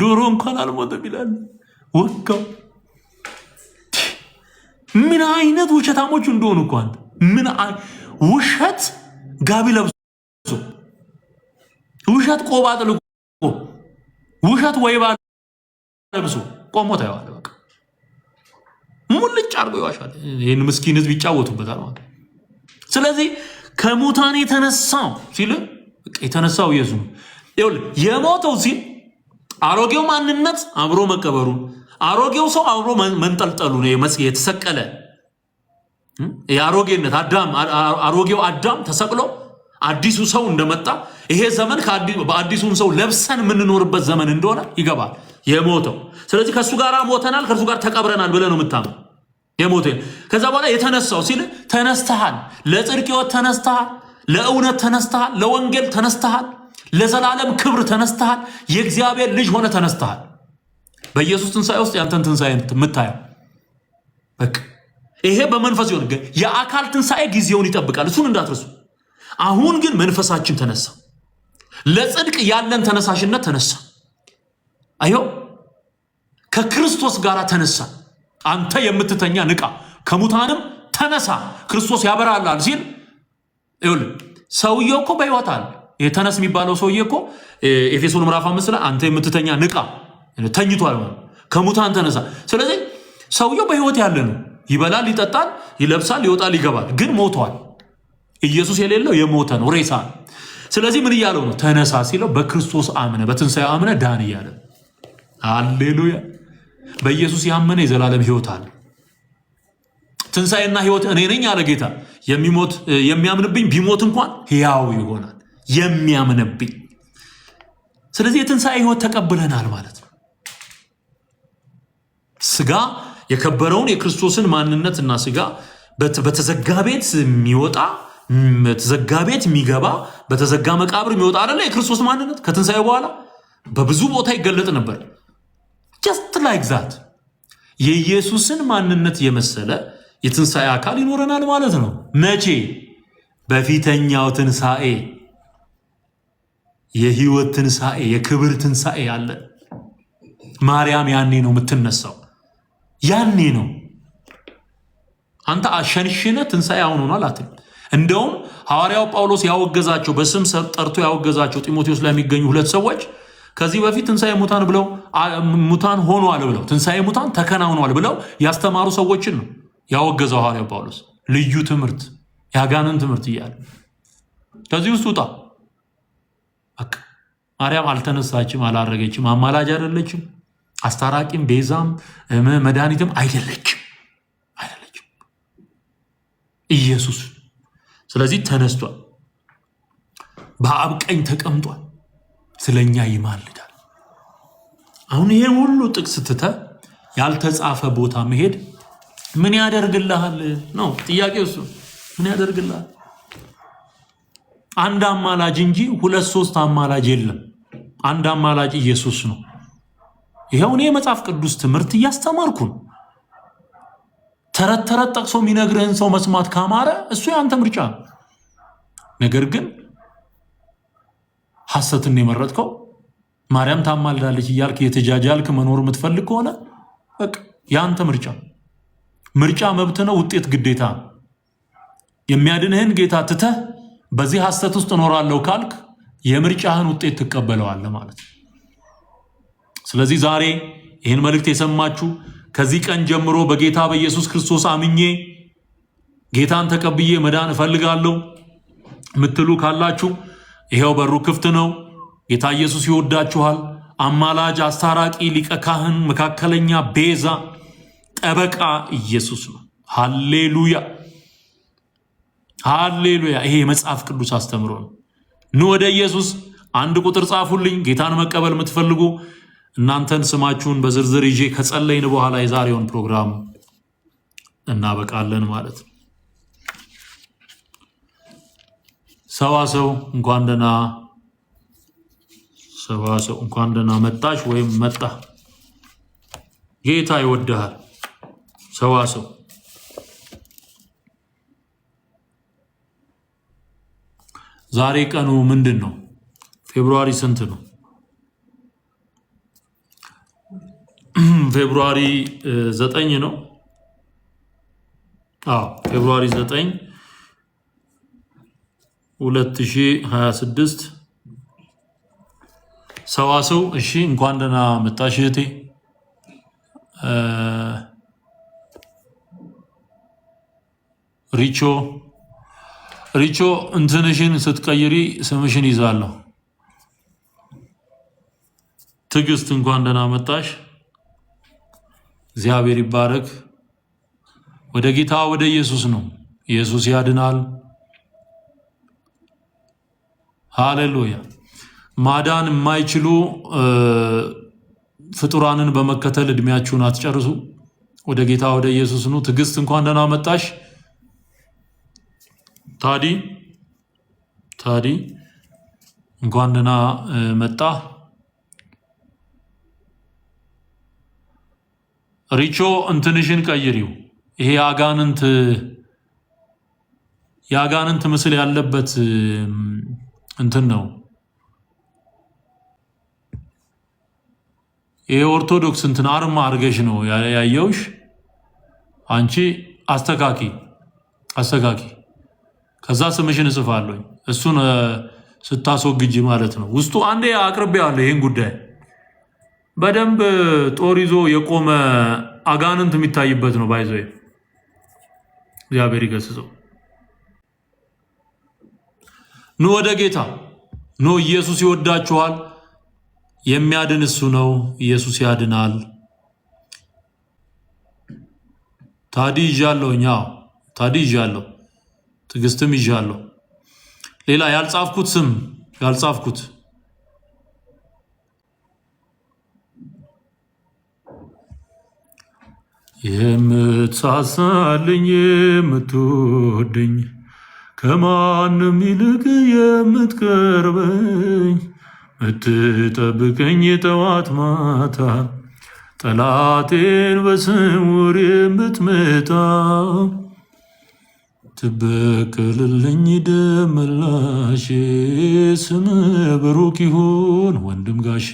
ዶሮ እንኳን አልሞተም ይላል። ወጋው። ምን አይነት ውሸታሞች እንደሆኑ እኮ አንተ። ምን ውሸት ጋቢ ለብሶ፣ ውሸት ቆባ ጥልቆ፣ ውሸት ወይባ ለብሶ ቆሞ ታየዋለህ። በቃ ሙልጭ አድርጎ ይዋሻል። ይህን ምስኪን ህዝብ ይጫወቱበታል ማለት። ስለዚህ ከሙታን የተነሳው ሲል የተነሳው ኢየሱስ የሞተው ሲል አሮጌው ማንነት አብሮ መቀበሩ፣ አሮጌው ሰው አብሮ መንጠልጠሉ ነው የተሰቀለ የአሮጌነት አሮጌው አዳም ተሰቅሎ አዲሱ ሰው እንደመጣ ይሄ ዘመን በአዲሱን ሰው ለብሰን የምንኖርበት ዘመን እንደሆነ ይገባል የሞተው። ስለዚህ ከእሱ ጋር ሞተናል፣ ከእሱ ጋር ተቀብረናል ብለህ ነው የምታምነው። የሞተ ከዛ በኋላ የተነሳው ሲል ተነስተሃል፣ ለጽድቅ ሕይወት ተነስተሃል፣ ለእውነት ተነስተሃል፣ ለወንጌል ተነስተሃል፣ ለዘላለም ክብር ተነስተሃል፣ የእግዚአብሔር ልጅ ሆነ ተነስተሃል። በኢየሱስ ትንሣኤ ውስጥ ያንተን ትንሣኤ የምታየው በቃ ይሄ በመንፈስ ይሆን። የአካል ትንሣኤ ጊዜውን ይጠብቃል፣ እሱን እንዳትረሱ። አሁን ግን መንፈሳችን ተነሳ፣ ለጽድቅ ያለን ተነሳሽነት ተነሳ። አየው፣ ከክርስቶስ ጋር ተነሳ። አንተ የምትተኛ ንቃ፣ ከሙታንም ተነሳ፣ ክርስቶስ ያበራላል ሲል ይኸውልህ፣ ሰውየው እኮ በሕይወት አለ። የተነስ የሚባለው ሰውዬ እኮ ኤፌሶን ምዕራፍ 5 ላይ አንተ የምትተኛ ንቃ፣ ተኝቷል፣ ከሙታን ተነሳ። ስለዚህ ሰውየው በሕይወት ያለ ነው። ይበላል፣ ይጠጣል፣ ይለብሳል፣ ይወጣል፣ ይገባል፣ ግን ሞቷል። ኢየሱስ የሌለው የሞተ ነው፣ ሬሳ ነው። ስለዚህ ምን እያለው ነው? ተነሳ ሲለው በክርስቶስ አምነ በትንሣኤው አምነ ዳን እያለ። ሃሌሉያ! በኢየሱስ ያመነ የዘላለም ሕይወት አለ። ትንሣኤና ሕይወት እኔ ነኝ አለ ጌታ። የሚያምንብኝ ቢሞት እንኳን ሕያው ይሆናል። የሚያምንብኝ። ስለዚህ የትንሣኤ ሕይወት ተቀብለናል ማለት ነው። ስጋ የከበረውን የክርስቶስን ማንነትና ስጋ በተዘጋ ቤት የሚወጣ በተዘጋ ቤት የሚገባ በተዘጋ መቃብር የሚወጣ አይደለ? የክርስቶስ ማንነት ከትንሣኤ በኋላ በብዙ ቦታ ይገለጥ ነበር። ጀስት ላይክ ዛት የኢየሱስን ማንነት የመሰለ የትንሣኤ አካል ይኖረናል ማለት ነው። መቼ? በፊተኛው ትንሣኤ፣ የህይወት ትንሣኤ፣ የክብር ትንሣኤ አለ። ማርያም ያኔ ነው የምትነሳው። ያኔ ነው። አንተ አሸንሽነ ትንሣኤ አሁን ሆኗል አትል። እንደውም ሐዋርያው ጳውሎስ ያወገዛቸው በስም ጠርቶ ያወገዛቸው ጢሞቴዎስ ላይ የሚገኙ ሁለት ሰዎች ከዚህ በፊት ትንሣኤ ሙታን ብለው ሙታን ሆኗል ብለው ትንሣኤ ሙታን ተከናውኗል ብለው ያስተማሩ ሰዎችን ነው ያወገዘው ሐዋርያው ጳውሎስ። ልዩ ትምህርት፣ ያጋንን ትምህርት እያለ ከዚህ ውስጥ ውጣ። በቃ ማርያም አልተነሳችም፣ አላረገችም፣ አማላጅ አይደለችም፣ አስታራቂም ቤዛም መድኃኒትም አይደለችም ኢየሱስ። ስለዚህ ተነስቷል፣ በአብ ቀኝ ተቀምጧል፣ ስለኛ ይማልዳል። አሁን ይሄ ሁሉ ጥቅስ ትተህ ያልተጻፈ ቦታ መሄድ ምን ያደርግልሃል ነው ጥያቄው። እሱ ምን ያደርግልሃል? አንድ አማላጅ እንጂ ሁለት ሶስት አማላጅ የለም። አንድ አማላጅ ኢየሱስ ነው። ይሄው እኔ የመጽሐፍ ቅዱስ ትምህርት እያስተማርኩ ነው። ተረት ተረት ጠቅሶ የሚነግርህን ሰው መስማት ካማረ እሱ ያንተ ምርጫ ነው። ነገር ግን ሐሰትን የመረጥከው ማርያም ታማልዳለች እያልክ የተጃጃልክ መኖር የምትፈልግ ከሆነ በቃ ያንተ ምርጫ። ምርጫ መብት ነው፣ ውጤት ግዴታ ነው። የሚያድንህን ጌታ ትተህ በዚህ ሐሰት ውስጥ እኖራለሁ ካልክ የምርጫህን ውጤት ትቀበለዋለህ ማለት ነው። ስለዚህ ዛሬ ይህን መልእክት የሰማችሁ ከዚህ ቀን ጀምሮ በጌታ በኢየሱስ ክርስቶስ አምኜ ጌታን ተቀብዬ መዳን እፈልጋለሁ ምትሉ ካላችሁ ይሄው በሩ ክፍት ነው። ጌታ ኢየሱስ ይወዳችኋል። አማላጅ፣ አስታራቂ፣ ሊቀ ካህን፣ መካከለኛ፣ ቤዛ፣ ጠበቃ ኢየሱስ ነው። ሃሌሉያ ሃሌሉያ። ይሄ የመጽሐፍ ቅዱስ አስተምሮ ነው። ኑ ወደ ኢየሱስ። አንድ ቁጥር ጻፉልኝ። ጌታን መቀበል የምትፈልጉ እናንተን ስማችሁን በዝርዝር ይዤ ከጸለይን በኋላ የዛሬውን ፕሮግራም እናበቃለን ማለት ነው። ሰዋሰው እንኳን ደህና መጣሽ ወይም መጣ። ጌታ ይወድሃል። ሰዋሰው ዛሬ ቀኑ ምንድን ነው? ፌብሩዋሪ ስንት ነው? ፌብሩዋሪ 9 ነው። ፌብሩዋሪ 9 2026 ሰዋሰው። እሺ እንኳን ደህና መጣሽ እህቴ። ሪቾ እንትንሽን ስትቀይሪ ስምሽን ይዛለሁ። ትዕግስት እንኳን ደህና መጣሽ። እግዚአብሔር ይባረክ። ወደ ጌታ ወደ ኢየሱስ ነው። ኢየሱስ ያድናል። ሃሌሉያ። ማዳን የማይችሉ ፍጡራንን በመከተል እድሜያችሁን አትጨርሱ። ወደ ጌታ ወደ ኢየሱስ ነው። ትዕግስት እንኳን ደህና መጣሽ። ታዲ እንኳን ደህና መጣ። ሪቾ እንትንሽን ቀይሪው። ይሄ የአጋንንት ምስል ያለበት እንትን ነው። ይሄ ኦርቶዶክስ እንትን አርማ አርገሽ ነው ያየውሽ። አንቺ አስተካኪ። ከዛ ስምሽን እጽፋለሁ። እሱን ስታስወግጂ ማለት ነው። ውስጡ አንዴ አቅርቤያለሁ። ይሄን ጉዳይ በደንብ ጦር ይዞ የቆመ አጋንንት የሚታይበት ነው። ባይዘው እግዚአብሔር ይገስጸው። ኑ ወደ ጌታ ኑ። ኢየሱስ ይወዳችኋል። የሚያድን እሱ ነው። ኢየሱስ ያድናል። ታዲ ይዣለሁ፣ ታዲ ይዣለሁ፣ ትዕግስትም ይዣለሁ። ሌላ ያልጻፍኩት ስም ያልጻፍኩት የምትሳሳልኝ የምትወደኝ ከማንም ይልቅ የምትቀርበኝ ምትጠብቀኝ ጠዋት ማታ ጠላቴን በስውር የምትመታ ትበቀልልኝ ደመላሼ ስም ብሩክ ይሁን ወንድም ጋሼ።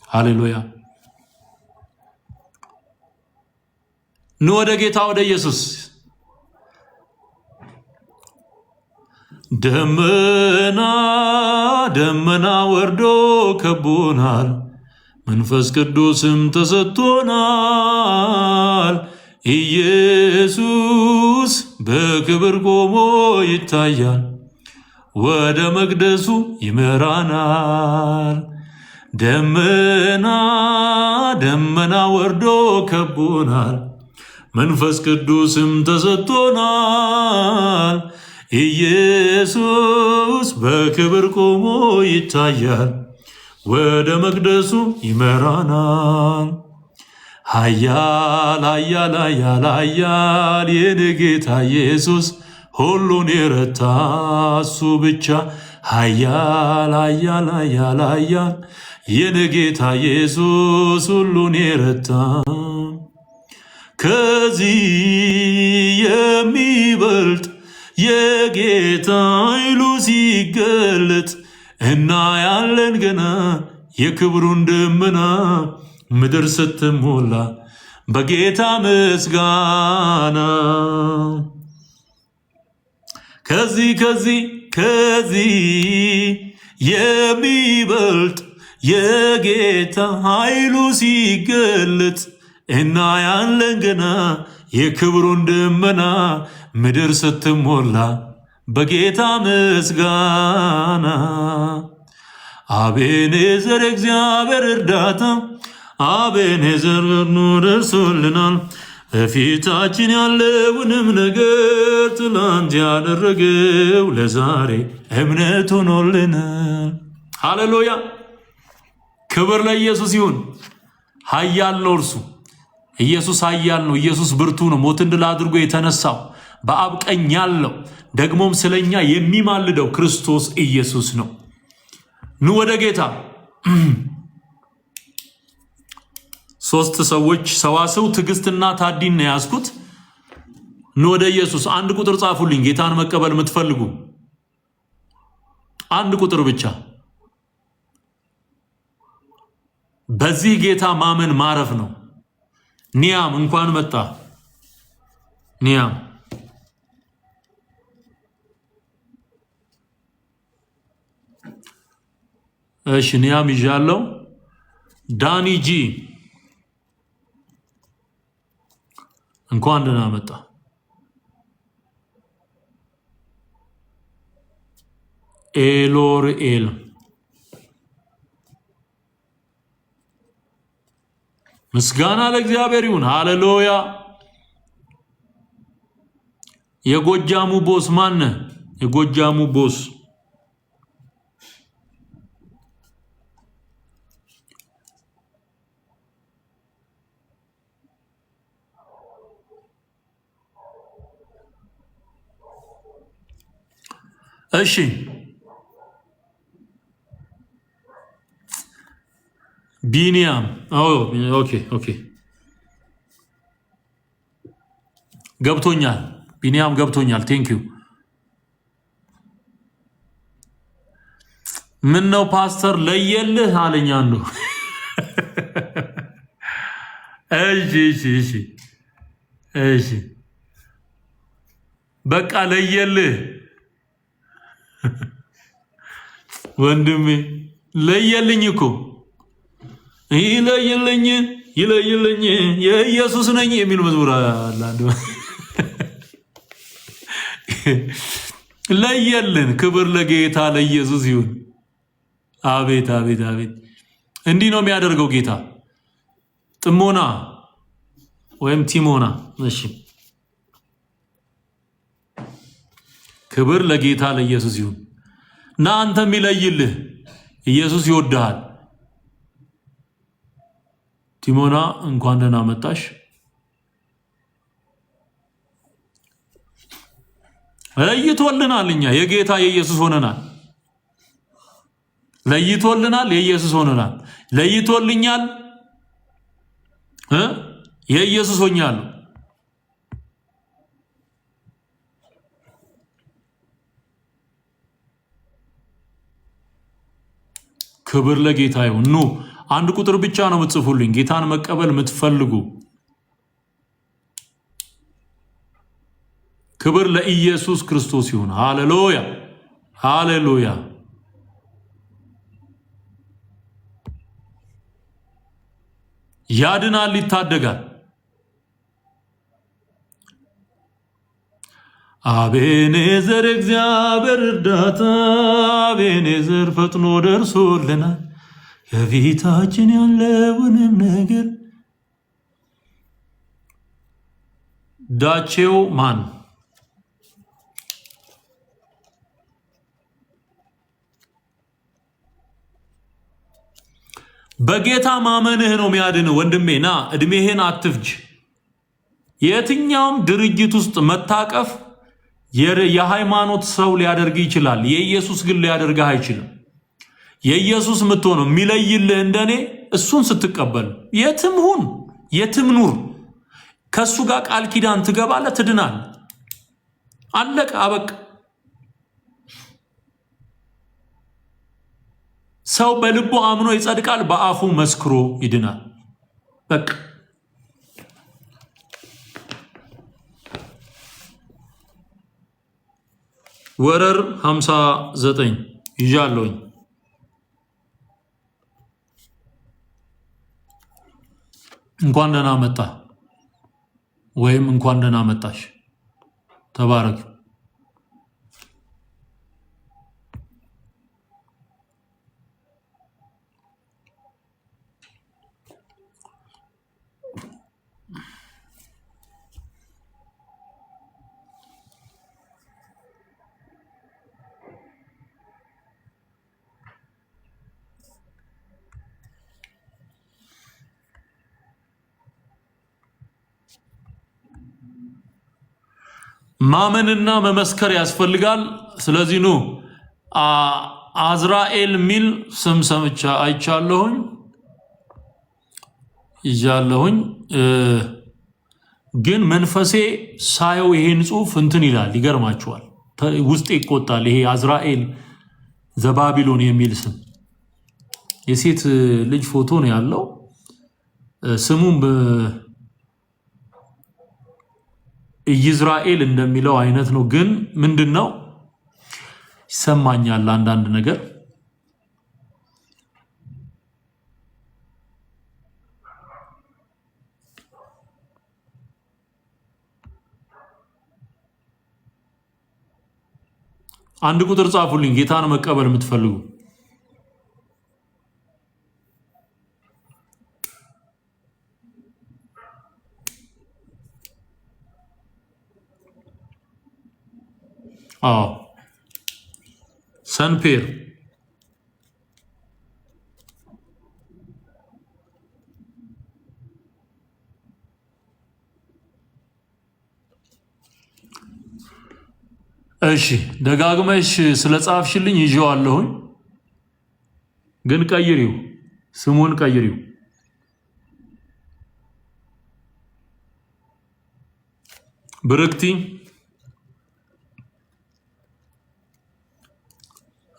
ሃሌሉያ። ኑ ወደ ጌታ ወደ ኢየሱስ። ደመና ደመና ወርዶ ከቦናል፣ መንፈስ ቅዱስም ተሰጥቶናል። ኢየሱስ በክብር ቆሞ ይታያል፣ ወደ መቅደሱ ይመራናል። ደመና ደመና ወርዶ ከቦናል፣ መንፈስ ቅዱስም ተሰጥቶናል። ኢየሱስ በክብር ቆሞ ይታያል፣ ወደ መቅደሱ ይመራናል። ኃያል ኃያል ኃያል ኃያል የኔ ጌታ ኢየሱስ ሁሉን የረታ እሱ ብቻ። ኃያል ኃያል ኃያል ኃያል የኔ ጌታ ኢየሱስ ሁሉን የረታ ከዚህ የሚበልጥ የጌታ ኃይሉ ሲገለጥ እናያለን ገና የክብሩን ደመና ምድር ስትሞላ በጌታ ምስጋና። ከዚህ የሚበልጥ የጌታ ኃይሉ ሲገለጥ እናያለን ገና የክብሩን ደመና ምድር ስትሞላ በጌታ ምስጋና። አቤኔዘር እግዚአብሔር እርዳታ አቤኔዘር ገኖ ደርሶልናል። በፊታችን ያለውንም ነገር ትላንት ያደረገው ለዛሬ እምነት ሆኖልናል። ሃሌሉያ! ክብር ለኢየሱስ ይሁን። ኃያል ነው እርሱ። ኢየሱስ ኃያል ነው። ኢየሱስ ብርቱ ነው። ሞትን ድል አድርጎ የተነሳው በአብ ቀኝ ያለው ደግሞም ስለኛ የሚማልደው ክርስቶስ ኢየሱስ ነው። ኑ ወደ ጌታ። ሶስት ሰዎች ሰዋሰው ትዕግስትና ታዲን ነው ያዝኩት። ኑ ወደ ኢየሱስ። አንድ ቁጥር ጻፉልኝ። ጌታን መቀበል የምትፈልጉ አንድ ቁጥር ብቻ። በዚህ ጌታ ማመን ማረፍ ነው። ኒያም እንኳን መጣ። ኒያም እሺ፣ ኒያም ይዣለው። ዳኒ ጂ እንኳን ደህና መጣ። ኤሎርኤል ምስጋና ለእግዚአብሔር ይሁን። ሃሌሉያ። የጎጃሙ ቦስ ማነ? የጎጃሙ ቦስ እሺ፣ ቢኒያም ኦኬ ገብቶኛል። ቢኒያም ገብቶኛል። ቴንክ ዩ። ምን ነው ፓስተር ለየልህ አለኝ አንዱ። እሺ በቃ ለየልህ ወንድሜ፣ ለየልኝ እኮ ይለይልኝ የኢየሱስ ነኝ የሚል መዝሙር አለ። ለየልን። ክብር ለጌታ ለኢየሱስ ይሁን። አቤት አቤት አቤት! እንዲህ ነው የሚያደርገው ጌታ። ጥሞና ወይም ቲሞና። እሺ፣ ክብር ለጌታ ለኢየሱስ ይሁን። እና አንተም ይለይልህ። ኢየሱስ ይወድሃል። ቲሞና እንኳን ደህና መጣሽ። ለይቶልናል። እኛ የጌታ የኢየሱስ ሆነናል። ለይቶልናል። የኢየሱስ ሆነናል። ለይቶልኛል። የኢየሱስ ሆኛለሁ። ክብር ለጌታ ይሁን። ኑ አንድ ቁጥር ብቻ ነው የምትጽፉልኝ ጌታን መቀበል የምትፈልጉ። ክብር ለኢየሱስ ክርስቶስ ይሁን። ሃሌሉያ ሃሌሉያ። ያድናል፣ ይታደጋል። አቤኔዘር እግዚአብሔር እርዳታ፣ አቤኔዘር ፈጥኖ ደርሶልናል። የፊታችን ያለውንም ነገር ዳቼው ማን በጌታ ማመንህ ነው የሚያድን። ወንድሜ ና እድሜህን አትፍጅ። የትኛውም ድርጅት ውስጥ መታቀፍ የሃይማኖት ሰው ሊያደርግ ይችላል። የኢየሱስ ግን ሊያደርግህ አይችልም። የኢየሱስ የምትሆነው የሚለይልህ እንደኔ እሱን ስትቀበል፣ የትም ሁን የትም ኑር፣ ከሱ ጋር ቃል ኪዳን ትገባለህ፣ ትድናል። አለቀ አበቃ። ሰው በልቡ አምኖ ይጸድቃል፣ በአፉ መስክሮ ይድናል። በቃ ወረር 59 ይዣለሁኝ። እንኳን ደህና መጣ ወይም እንኳን ደህና መጣሽ። ተባረክ። ማመንና መመስከር ያስፈልጋል። ስለዚህ ኑ አዝራኤል ሚል ስም ሰምቻ አይቻለሁኝ ይጃለሁኝ። ግን መንፈሴ ሳየው ይሄን ጽሑፍ እንትን ይላል፣ ይገርማችኋል። ውስጤ ይቆጣል። ይሄ አዝራኤል ዘባቢሎን የሚል ስም የሴት ልጅ ፎቶ ነው ያለው። ስሙም ኢዝራኤል እንደሚለው አይነት ነው። ግን ምንድነው ይሰማኛል አንዳንድ ነገር። አንድ ቁጥር ጻፉልኝ ጌታን መቀበል የምትፈልጉ። አዎ ሰንፔር እሺ፣ ደጋግመሽ ስለጻፍሽልኝ ይዤዋለሁኝ። ግን ቀይሪው፣ ስሙን ቀይሪው። ብርክቲ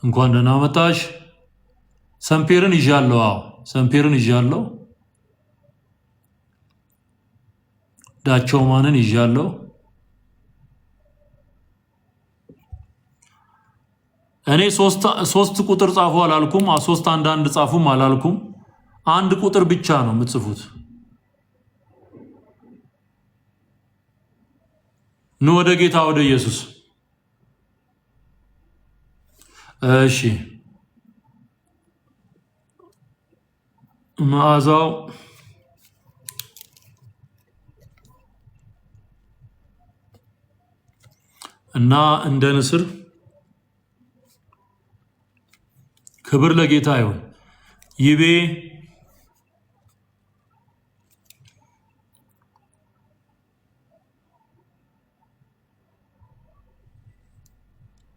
እንኳን ደህና መጣሽ። ሰምፔርን ይዣለሁ። አዎ ሰምፔርን ይዣለሁ። ዳቸው ማንን ይዣለሁ። እኔ ሶስት ቁጥር ጻፉ አላልኩም። ሶስት አንድ ጻፉም አላልኩም። አንድ ቁጥር ብቻ ነው የምትጽፉት። ኑ ወደ ጌታ ወደ ኢየሱስ እሺ መዓዛው እና እንደ ንስር ክብር ለጌታ ይሁን። ይቤ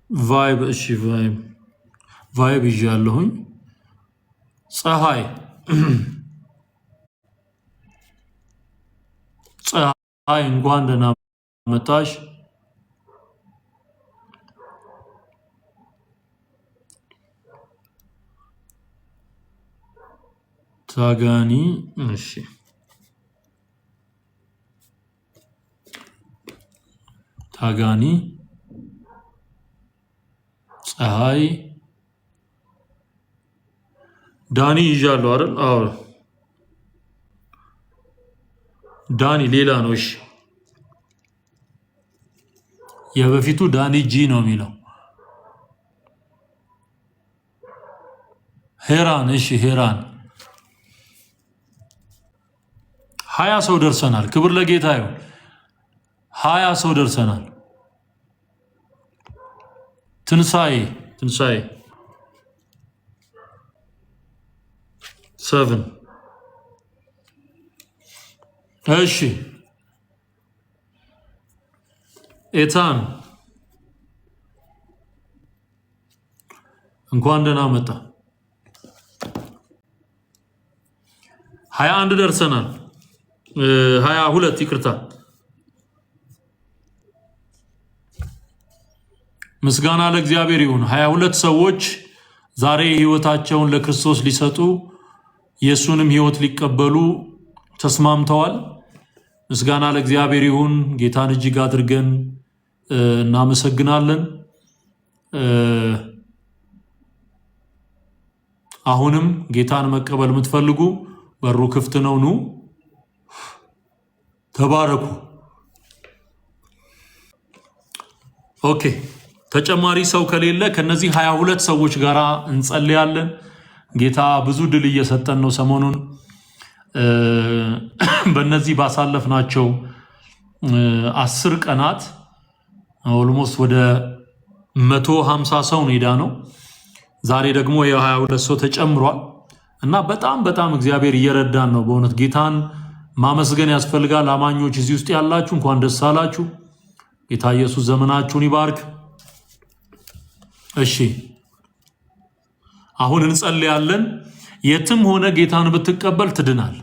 ቫይብ እሺ ቫይብ ይዣለሁኝ። ፀሐይ ፀሐይ እንኳን ደህና መጣሽ። ታጋኒ እሺ ታጋኒ ፀሐይ ዳኒ ይዣለሁ አይደል? አዎ ዳኒ ሌላ ነው። እሺ የበፊቱ ዳኒ ጂ ነው የሚለው። ሄራን እሺ ሄራን 20 ሰው ደርሰናል። ክብር ለጌታ ይሁን። 20 ሰው ደርሰናል። ትንሳኤ 7 እሺ ኤታን እንኳን ደህና መጣ። 21 ደርሰናል። 22 ይቅርታ። ምስጋና ለእግዚአብሔር ይሁን። 22 ሰዎች ዛሬ ህይወታቸውን ለክርስቶስ ሊሰጡ የሱንም ህይወት ሊቀበሉ ተስማምተዋል። ምስጋና ለእግዚአብሔር ይሁን። ጌታን እጅግ አድርገን እናመሰግናለን። አሁንም ጌታን መቀበል የምትፈልጉ በሩ ክፍት ነው። ኑ ተባረኩ። ኦኬ ተጨማሪ ሰው ከሌለ ከነዚህ 22 ሰዎች ጋር እንጸልያለን። ጌታ ብዙ ድል እየሰጠን ነው። ሰሞኑን በእነዚህ ባሳለፍናቸው 10 ቀናት ኦልሞስት ወደ 150 ሰው ሄዳ ነው። ዛሬ ደግሞ የ22 ሰው ተጨምሯል እና በጣም እግዚአብሔር እየረዳን ነው። በእውነት ጌታን ማመስገን ያስፈልጋል። አማኞች እዚህ ውስጥ ያላችሁ እንኳን ደስ አላችሁ። ጌታ ኢየሱስ ዘመናችሁን ይባርክ። እሺ አሁን እንጸልያለን። የትም ሆነ ጌታን ብትቀበል ትድናል።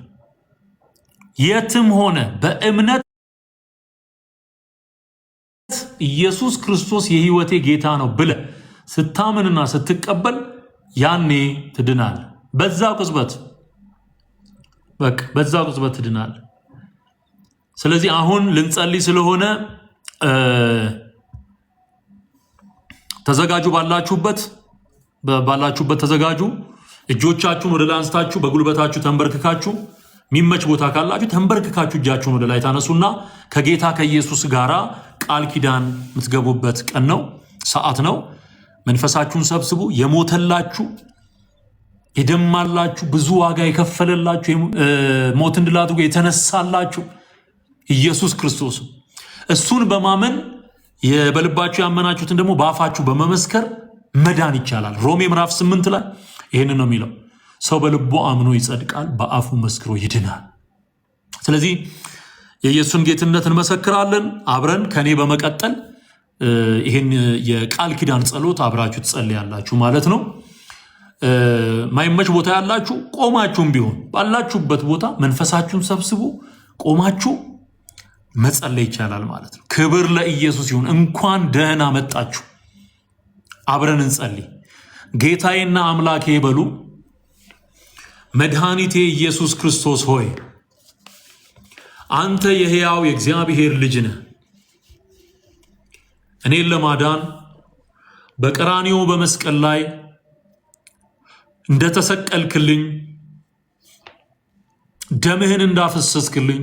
የትም ሆነ በእምነት ኢየሱስ ክርስቶስ የህይወቴ ጌታ ነው ብለህ ስታምንና ስትቀበል ያኔ ትድናል። በዛው ቅጽበት ትድናል። ስለዚህ አሁን ልንጸልይ ስለሆነ ተዘጋጁ። ባላችሁበት ተዘጋጁ። እጆቻችሁን ወደ ላይ አንስታችሁ በጉልበታችሁ ተንበርክካችሁ የሚመች ቦታ ካላችሁ ተንበርክካችሁ እጃችሁን ወደ ላይ ታነሱና ከጌታ ከኢየሱስ ጋራ ቃል ኪዳን የምትገቡበት ቀን ነው፣ ሰዓት ነው። መንፈሳችሁን ሰብስቡ። የሞተላችሁ የደማላችሁ ብዙ ዋጋ የከፈለላችሁ ሞትን ድል አድርጎ የተነሳላችሁ ኢየሱስ ክርስቶስ እሱን በማመን በልባችሁ ያመናችሁትን ደግሞ በአፋችሁ በመመስከር መዳን ይቻላል። ሮሜ ምዕራፍ 8 ላይ ይህንን ነው የሚለው። ሰው በልቡ አምኖ ይጸድቃል፣ በአፉ መስክሮ ይድናል። ስለዚህ የኢየሱስን ጌትነት እንመሰክራለን። አብረን ከኔ በመቀጠል ይህን የቃል ኪዳን ጸሎት አብራችሁ ትጸልያላችሁ ማለት ነው። ማይመች ቦታ ያላችሁ ቆማችሁም ቢሆን ባላችሁበት ቦታ መንፈሳችሁን ሰብስቡ፣ ቆማችሁ መጸለይ ይቻላል ማለት ነው። ክብር ለኢየሱስ ይሁን። እንኳን ደህና መጣችሁ። አብረን እንጸልይ። ጌታዬና አምላኬ በሉ። መድኃኒቴ ኢየሱስ ክርስቶስ ሆይ አንተ የሕያው የእግዚአብሔር ልጅ ነህ። እኔን ለማዳን በቀራንዮ በመስቀል ላይ እንደተሰቀልክልኝ፣ ደምህን እንዳፈሰስክልኝ፣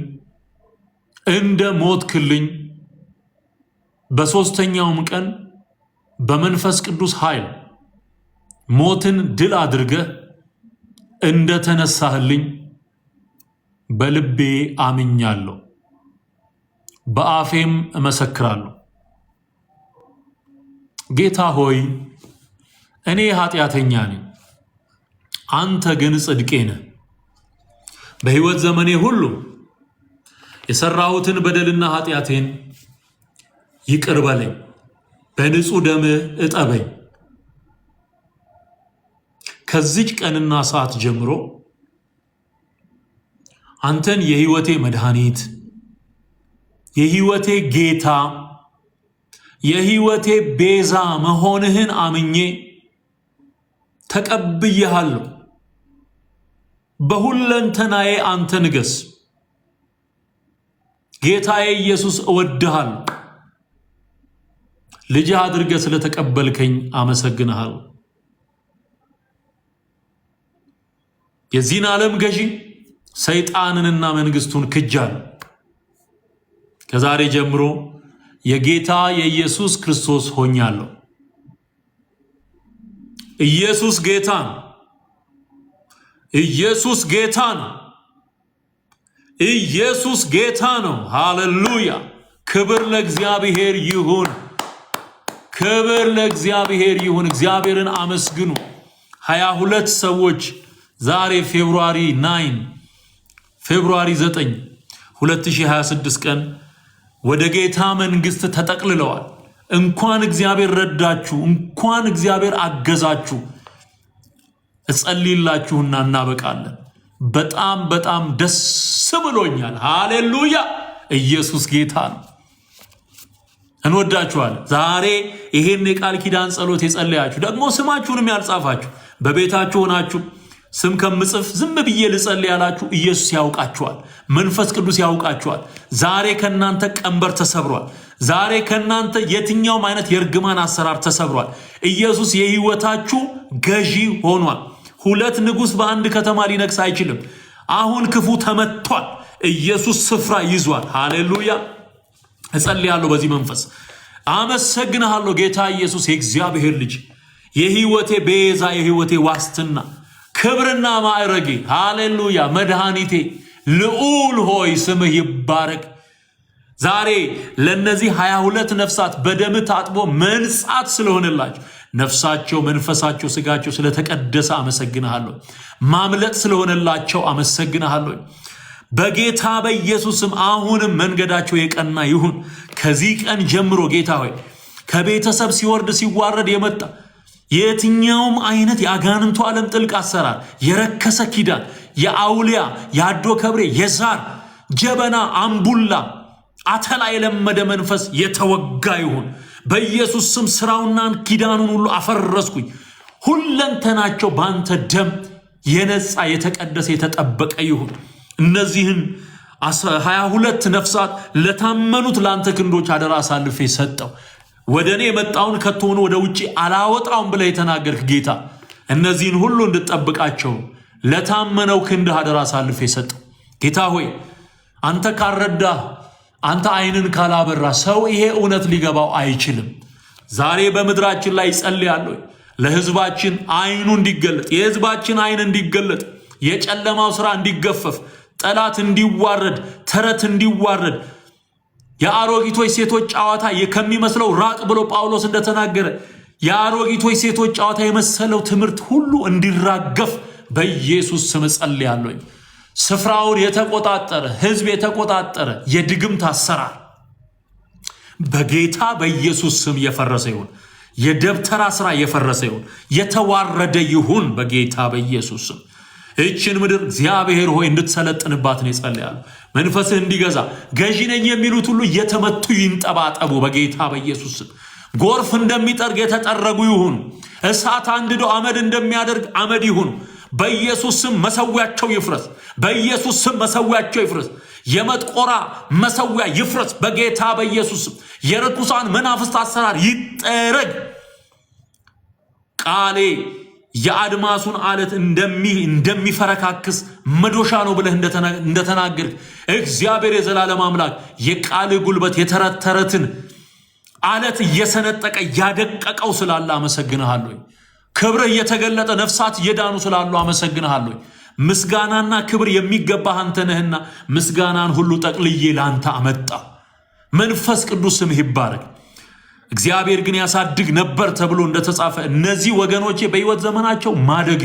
እንደ ሞትክልኝ፣ በሦስተኛውም ቀን በመንፈስ ቅዱስ ኃይል ሞትን ድል አድርገህ እንደተነሳህልኝ በልቤ አምኛለሁ፣ በአፌም እመሰክራለሁ። ጌታ ሆይ እኔ ኃጢአተኛ ነኝ፣ አንተ ግን ጽድቄ ነህ። በሕይወት ዘመኔ ሁሉ የሰራሁትን በደልና ኃጢአቴን ይቅር በለኝ፣ በንጹህ ደምህ እጠበኝ። ከዚች ቀንና ሰዓት ጀምሮ አንተን የሕይወቴ መድኃኒት፣ የሕይወቴ ጌታ፣ የሕይወቴ ቤዛ መሆንህን አምኜ ተቀብዬሃለሁ። በሁለንተናዬ አንተ ንገስ። ጌታዬ ኢየሱስ እወድሃለሁ። ልጅህ አድርገህ ስለተቀበልከኝ አመሰግንሃለሁ። የዚህን ዓለም ገዢ ሰይጣንንና መንግስቱን ክጃለሁ። ከዛሬ ጀምሮ የጌታ የኢየሱስ ክርስቶስ ሆኛለሁ። ኢየሱስ ጌታ ነው። ኢየሱስ ጌታ ነው። ኢየሱስ ጌታ ነው። ሃሌሉያ! ክብር ለእግዚአብሔር ይሁን። ክብር ለእግዚአብሔር ይሁን። እግዚአብሔርን አመስግኑ። 22 ሰዎች ዛሬ ፌብሩዋሪ 9 2026 ቀን ወደ ጌታ መንግስት ተጠቅልለዋል። እንኳን እግዚአብሔር ረዳችሁ፣ እንኳን እግዚአብሔር አገዛችሁ። እጸልይላችሁና እናበቃለን። በጣም በጣም ደስ ብሎኛል። ሃሌሉያ! ኢየሱስ ጌታ ነው። እንወዳችኋለን። ዛሬ ይሄን የቃል ኪዳን ጸሎት የጸለያችሁ ደግሞ ስማችሁንም ያልጻፋችሁ በቤታችሁ ሆናችሁ ስም ከምጽፍ ዝም ብዬ ልጸልይ ያላችሁ ኢየሱስ ያውቃችኋል። መንፈስ ቅዱስ ያውቃችኋል። ዛሬ ከናንተ ቀንበር ተሰብሯል። ዛሬ ከናንተ የትኛውም አይነት የርግማን አሰራር ተሰብሯል። ኢየሱስ የህይወታችሁ ገዢ ሆኗል። ሁለት ንጉስ በአንድ ከተማ ሊነግስ አይችልም። አሁን ክፉ ተመቷል። ኢየሱስ ስፍራ ይዟል። ሃሌሉያ! እጸልያለሁ በዚህ መንፈስ አመሰግንሃለሁ ጌታ ኢየሱስ የእግዚአብሔር ልጅ፣ የህይወቴ ቤዛ፣ የህይወቴ ዋስትና፣ ክብርና ማዕረጌ፣ ሃሌሉያ! መድኃኒቴ ልዑል ሆይ ስምህ ይባረክ። ዛሬ ለነዚህ 22 ነፍሳት በደም ታጥቦ መንጻት ስለሆነላቸው ነፍሳቸው፣ መንፈሳቸው፣ ስጋቸው ስለተቀደሰ አመሰግንሃለሁ። ማምለጥ ስለሆነላቸው አመሰግንሃለሁ። በጌታ በኢየሱስም አሁንም መንገዳቸው የቀና ይሁን። ከዚህ ቀን ጀምሮ ጌታ ሆይ ከቤተሰብ ሲወርድ ሲዋረድ የመጣ የትኛውም አይነት የአጋንንቱ ዓለም ጥልቅ አሰራር፣ የረከሰ ኪዳን፣ የአውሊያ፣ የአዶ ከብሬ፣ የዛር ጀበና፣ አምቡላ፣ አተላ የለመደ መንፈስ የተወጋ ይሁን በኢየሱስ ስም። ስራውና ኪዳኑን ሁሉ አፈረስኩኝ። ሁለንተናቸው ባንተ ደም የነጻ የተቀደሰ የተጠበቀ ይሁን። እነዚህን 22 ነፍሳት ለታመኑት ለአንተ ክንዶች አደራ አሳልፌ ሰጠው። ወደ እኔ የመጣውን ከቶሆኑ ወደ ውጪ አላወጣውን ብለህ የተናገርክ ጌታ እነዚህን ሁሉ እንድጠብቃቸው ለታመነው ክንድህ አደራ አሳልፌ ሰጠው። ጌታ ሆይ አንተ ካልረዳህ፣ አንተ አይንን ካላበራ ሰው ይሄ እውነት ሊገባው አይችልም። ዛሬ በምድራችን ላይ ጸልያለሁ ለህዝባችን አይኑ እንዲገለጥ፣ የህዝባችን አይን እንዲገለጥ፣ የጨለማው ስራ እንዲገፈፍ፣ ጠላት እንዲዋረድ፣ ተረት እንዲዋረድ፣ የአሮጊቶች ሴቶች ጨዋታ ከሚመስለው ራቅ ብሎ ጳውሎስ እንደተናገረ የአሮጊቶች ሴቶች ጨዋታ የመሰለው ትምህርት ሁሉ እንዲራገፍ በኢየሱስ ስም ጸልያለሁ። ስፍራውን የተቆጣጠረ ህዝብ የተቆጣጠረ የድግምት አሰራር በጌታ በኢየሱስ ስም የፈረሰ ይሁን። የደብተራ ስራ የፈረሰ ይሁን፣ የተዋረደ ይሁን በጌታ በኢየሱስ ስም። እችን ምድር እግዚአብሔር ሆይ እንድትሰለጥንባት ነው ጸልያለሁ። መንፈስህ እንዲገዛ ገዢ ነኝ የሚሉት ሁሉ እየተመቱ ይንጠባጠቡ በጌታ በኢየሱስ ስም። ጎርፍ እንደሚጠርግ የተጠረጉ ይሁኑ። እሳት አንድዶ አመድ እንደሚያደርግ አመድ ይሁኑ በኢየሱስ ስም። መሰዊያቸው ይፍረስ በኢየሱስ ስም። መሰዊያቸው ይፍረስ። የመጥቆራ መሰዊያ ይፍረስ በጌታ በኢየሱስ ስም። የርኩሳን መናፍስት አሰራር ይጠረግ። ቃሌ የአድማሱን አለት እንደሚፈረካክስ መዶሻ ነው ብለህ እንደተናገርክ እግዚአብሔር የዘላለም አምላክ የቃል ጉልበት የተረተረትን አለት እየሰነጠቀ ያደቀቀው ስላለ አመሰግንሃለሁ። ክብር እየተገለጠ ነፍሳት እየዳኑ ስላሉ አመሰግንሃለሁ። ምስጋናና ክብር የሚገባህ አንተ ነህና ምስጋናን ሁሉ ጠቅልዬ ላንተ አመጣ። መንፈስ ቅዱስ ስምህ ይባረክ። እግዚአብሔር ግን ያሳድግ ነበር ተብሎ እንደተጻፈ እነዚህ ወገኖቼ በሕይወት ዘመናቸው ማደግ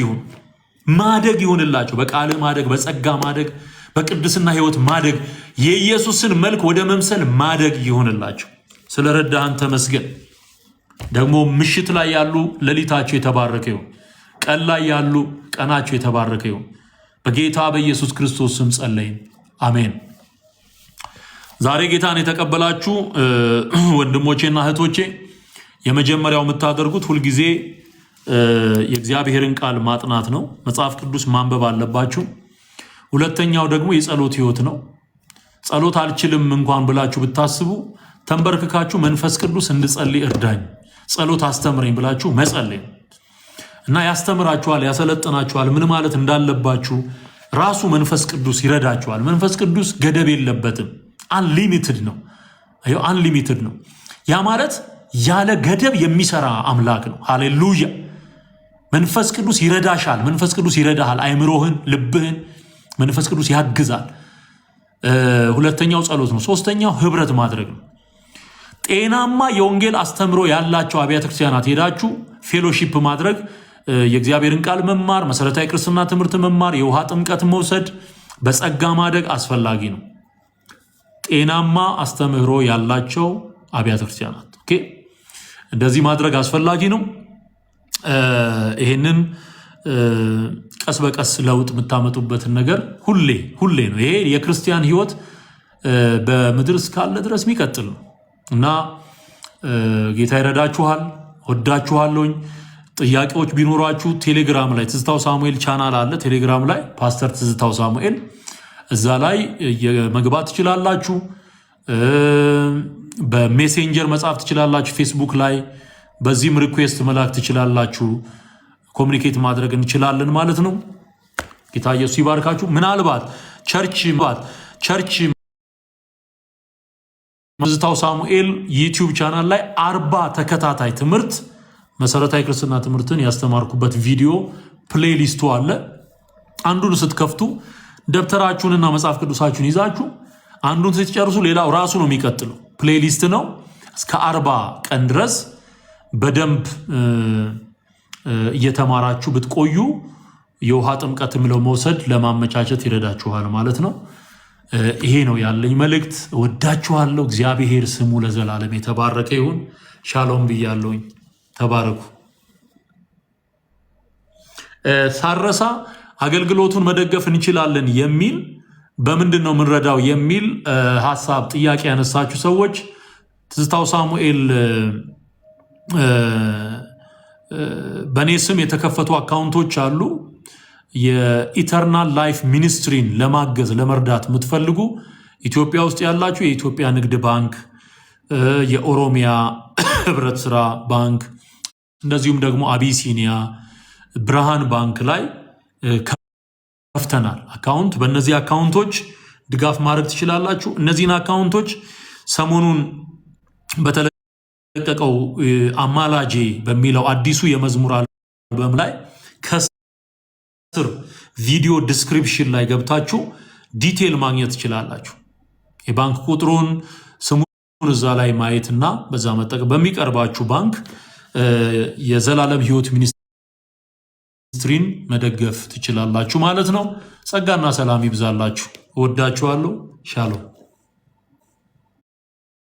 ይሁንላቸው። በቃል ማደግ፣ በጸጋ ማደግ፣ በቅድስና ሕይወት ማደግ፣ የኢየሱስን መልክ ወደ መምሰል ማደግ ይሁንላቸው። ስለረዳህን ተመስገን። ደግሞ ምሽት ላይ ያሉ ሌሊታቸው የተባረከ ይሁን። ቀን ላይ ያሉ ቀናቸው የተባረከ ይሁን። በጌታ በኢየሱስ ክርስቶስ ስም ጸለይን፣ አሜን። ዛሬ ጌታን የተቀበላችሁ ወንድሞቼና እህቶቼ የመጀመሪያው የምታደርጉት ሁልጊዜ የእግዚአብሔርን ቃል ማጥናት ነው። መጽሐፍ ቅዱስ ማንበብ አለባችሁ። ሁለተኛው ደግሞ የጸሎት ህይወት ነው። ጸሎት አልችልም እንኳን ብላችሁ ብታስቡ ተንበርክካችሁ መንፈስ ቅዱስ እንድጸልይ እርዳኝ፣ ጸሎት አስተምረኝ ብላችሁ መጸለይ እና ያስተምራችኋል፣ ያሰለጥናችኋል። ምን ማለት እንዳለባችሁ ራሱ መንፈስ ቅዱስ ይረዳችኋል። መንፈስ ቅዱስ ገደብ የለበትም። አንሊሚትድ ነው። አንሊሚትድ ነው። ያ ማለት ያለ ገደብ የሚሰራ አምላክ ነው። ሃሌሉያ። መንፈስ ቅዱስ ይረዳሻል። መንፈስ ቅዱስ ይረዳሃል። አይምሮህን፣ ልብህን መንፈስ ቅዱስ ያግዛል። ሁለተኛው ጸሎት ነው። ሶስተኛው ህብረት ማድረግ ነው። ጤናማ የወንጌል አስተምሮ ያላቸው አብያተ ክርስቲያናት ሄዳችሁ ፌሎሺፕ ማድረግ፣ የእግዚአብሔርን ቃል መማር፣ መሰረታዊ ክርስትና ትምህርት መማር፣ የውሃ ጥምቀት መውሰድ፣ በጸጋ ማደግ አስፈላጊ ነው። ጤናማ አስተምህሮ ያላቸው አብያተ ክርስቲያናት ኦኬ፣ እንደዚህ ማድረግ አስፈላጊ ነው። ይሄንን ቀስ በቀስ ለውጥ የምታመጡበትን ነገር ሁሌ ነው። ይሄ የክርስቲያን ህይወት በምድር እስካለ ድረስ የሚቀጥል ነው እና ጌታ ይረዳችኋል። ወዳችኋለሁኝ። ጥያቄዎች ቢኖራችሁ ቴሌግራም ላይ ትዝታው ሳሙኤል ቻናል አለ። ቴሌግራም ላይ ፓስተር ትዝታው ሳሙኤል፣ እዛ ላይ መግባት ትችላላችሁ። በሜሴንጀር መጻፍ ትችላላችሁ። ፌስቡክ ላይ በዚህም ሪኩዌስት መላክ ትችላላችሁ። ኮሚኒኬት ማድረግ እንችላለን ማለት ነው። ጌታ ኢየሱስ ይባርካችሁ። ምናልባት ቸርች ትዝታው ሳሙኤል ዩቲዩብ ቻናል ላይ 40 ተከታታይ ትምህርት መሰረታዊ ክርስትና ትምህርትን ያስተማርኩበት ቪዲዮ ፕሌሊስቱ አለ። አንዱን ስትከፍቱ ደብተራችሁንና መጽሐፍ ቅዱሳችሁን ይዛችሁ አንዱን ስትጨርሱ ሌላው ራሱ ነው የሚቀጥለው። ፕሌሊስት ነው። እስከ 40 ቀን ድረስ በደንብ እየተማራችሁ ብትቆዩ የውሃ ጥምቀትም ለመውሰድ ለማመቻቸት ይረዳችኋል ማለት ነው። ይሄ ነው ያለኝ መልእክት። ወዳችኋለሁ። እግዚአብሔር ስሙ ለዘላለም የተባረከ ይሁን። ሻሎም ብያለሁኝ። ተባረኩ። ሳረሳ አገልግሎቱን መደገፍ እንችላለን የሚል በምንድን ነው የምንረዳው የሚል ሐሳብ ጥያቄ ያነሳችሁ ሰዎች ትዝታው ሳሙኤል በኔ ስም የተከፈቱ አካውንቶች አሉ። የኢተርናል ላይፍ ሚኒስትሪን ለማገዝ ለመርዳት የምትፈልጉ ኢትዮጵያ ውስጥ ያላችሁ የኢትዮጵያ ንግድ ባንክ፣ የኦሮሚያ ህብረት ስራ ባንክ፣ እንደዚሁም ደግሞ አቢሲኒያ፣ ብርሃን ባንክ ላይ ከፍተናል አካውንት። በእነዚህ አካውንቶች ድጋፍ ማድረግ ትችላላችሁ። እነዚህን አካውንቶች ሰሞኑን በተለቀቀው አማላጄ በሚለው አዲሱ የመዝሙር አልበም ላይ ከስር ቪዲዮ ዲስክሪፕሽን ላይ ገብታችሁ ዲቴል ማግኘት ትችላላችሁ። የባንክ ቁጥሩን ስሙን እዛ ላይ ማየትና በዛ መጠቀም በሚቀርባችሁ ባንክ የዘላለም ህይወት ሚኒስትሪን መደገፍ ትችላላችሁ ማለት ነው። ጸጋና ሰላም ይብዛላችሁ። እወዳችኋለሁ። ሻሎም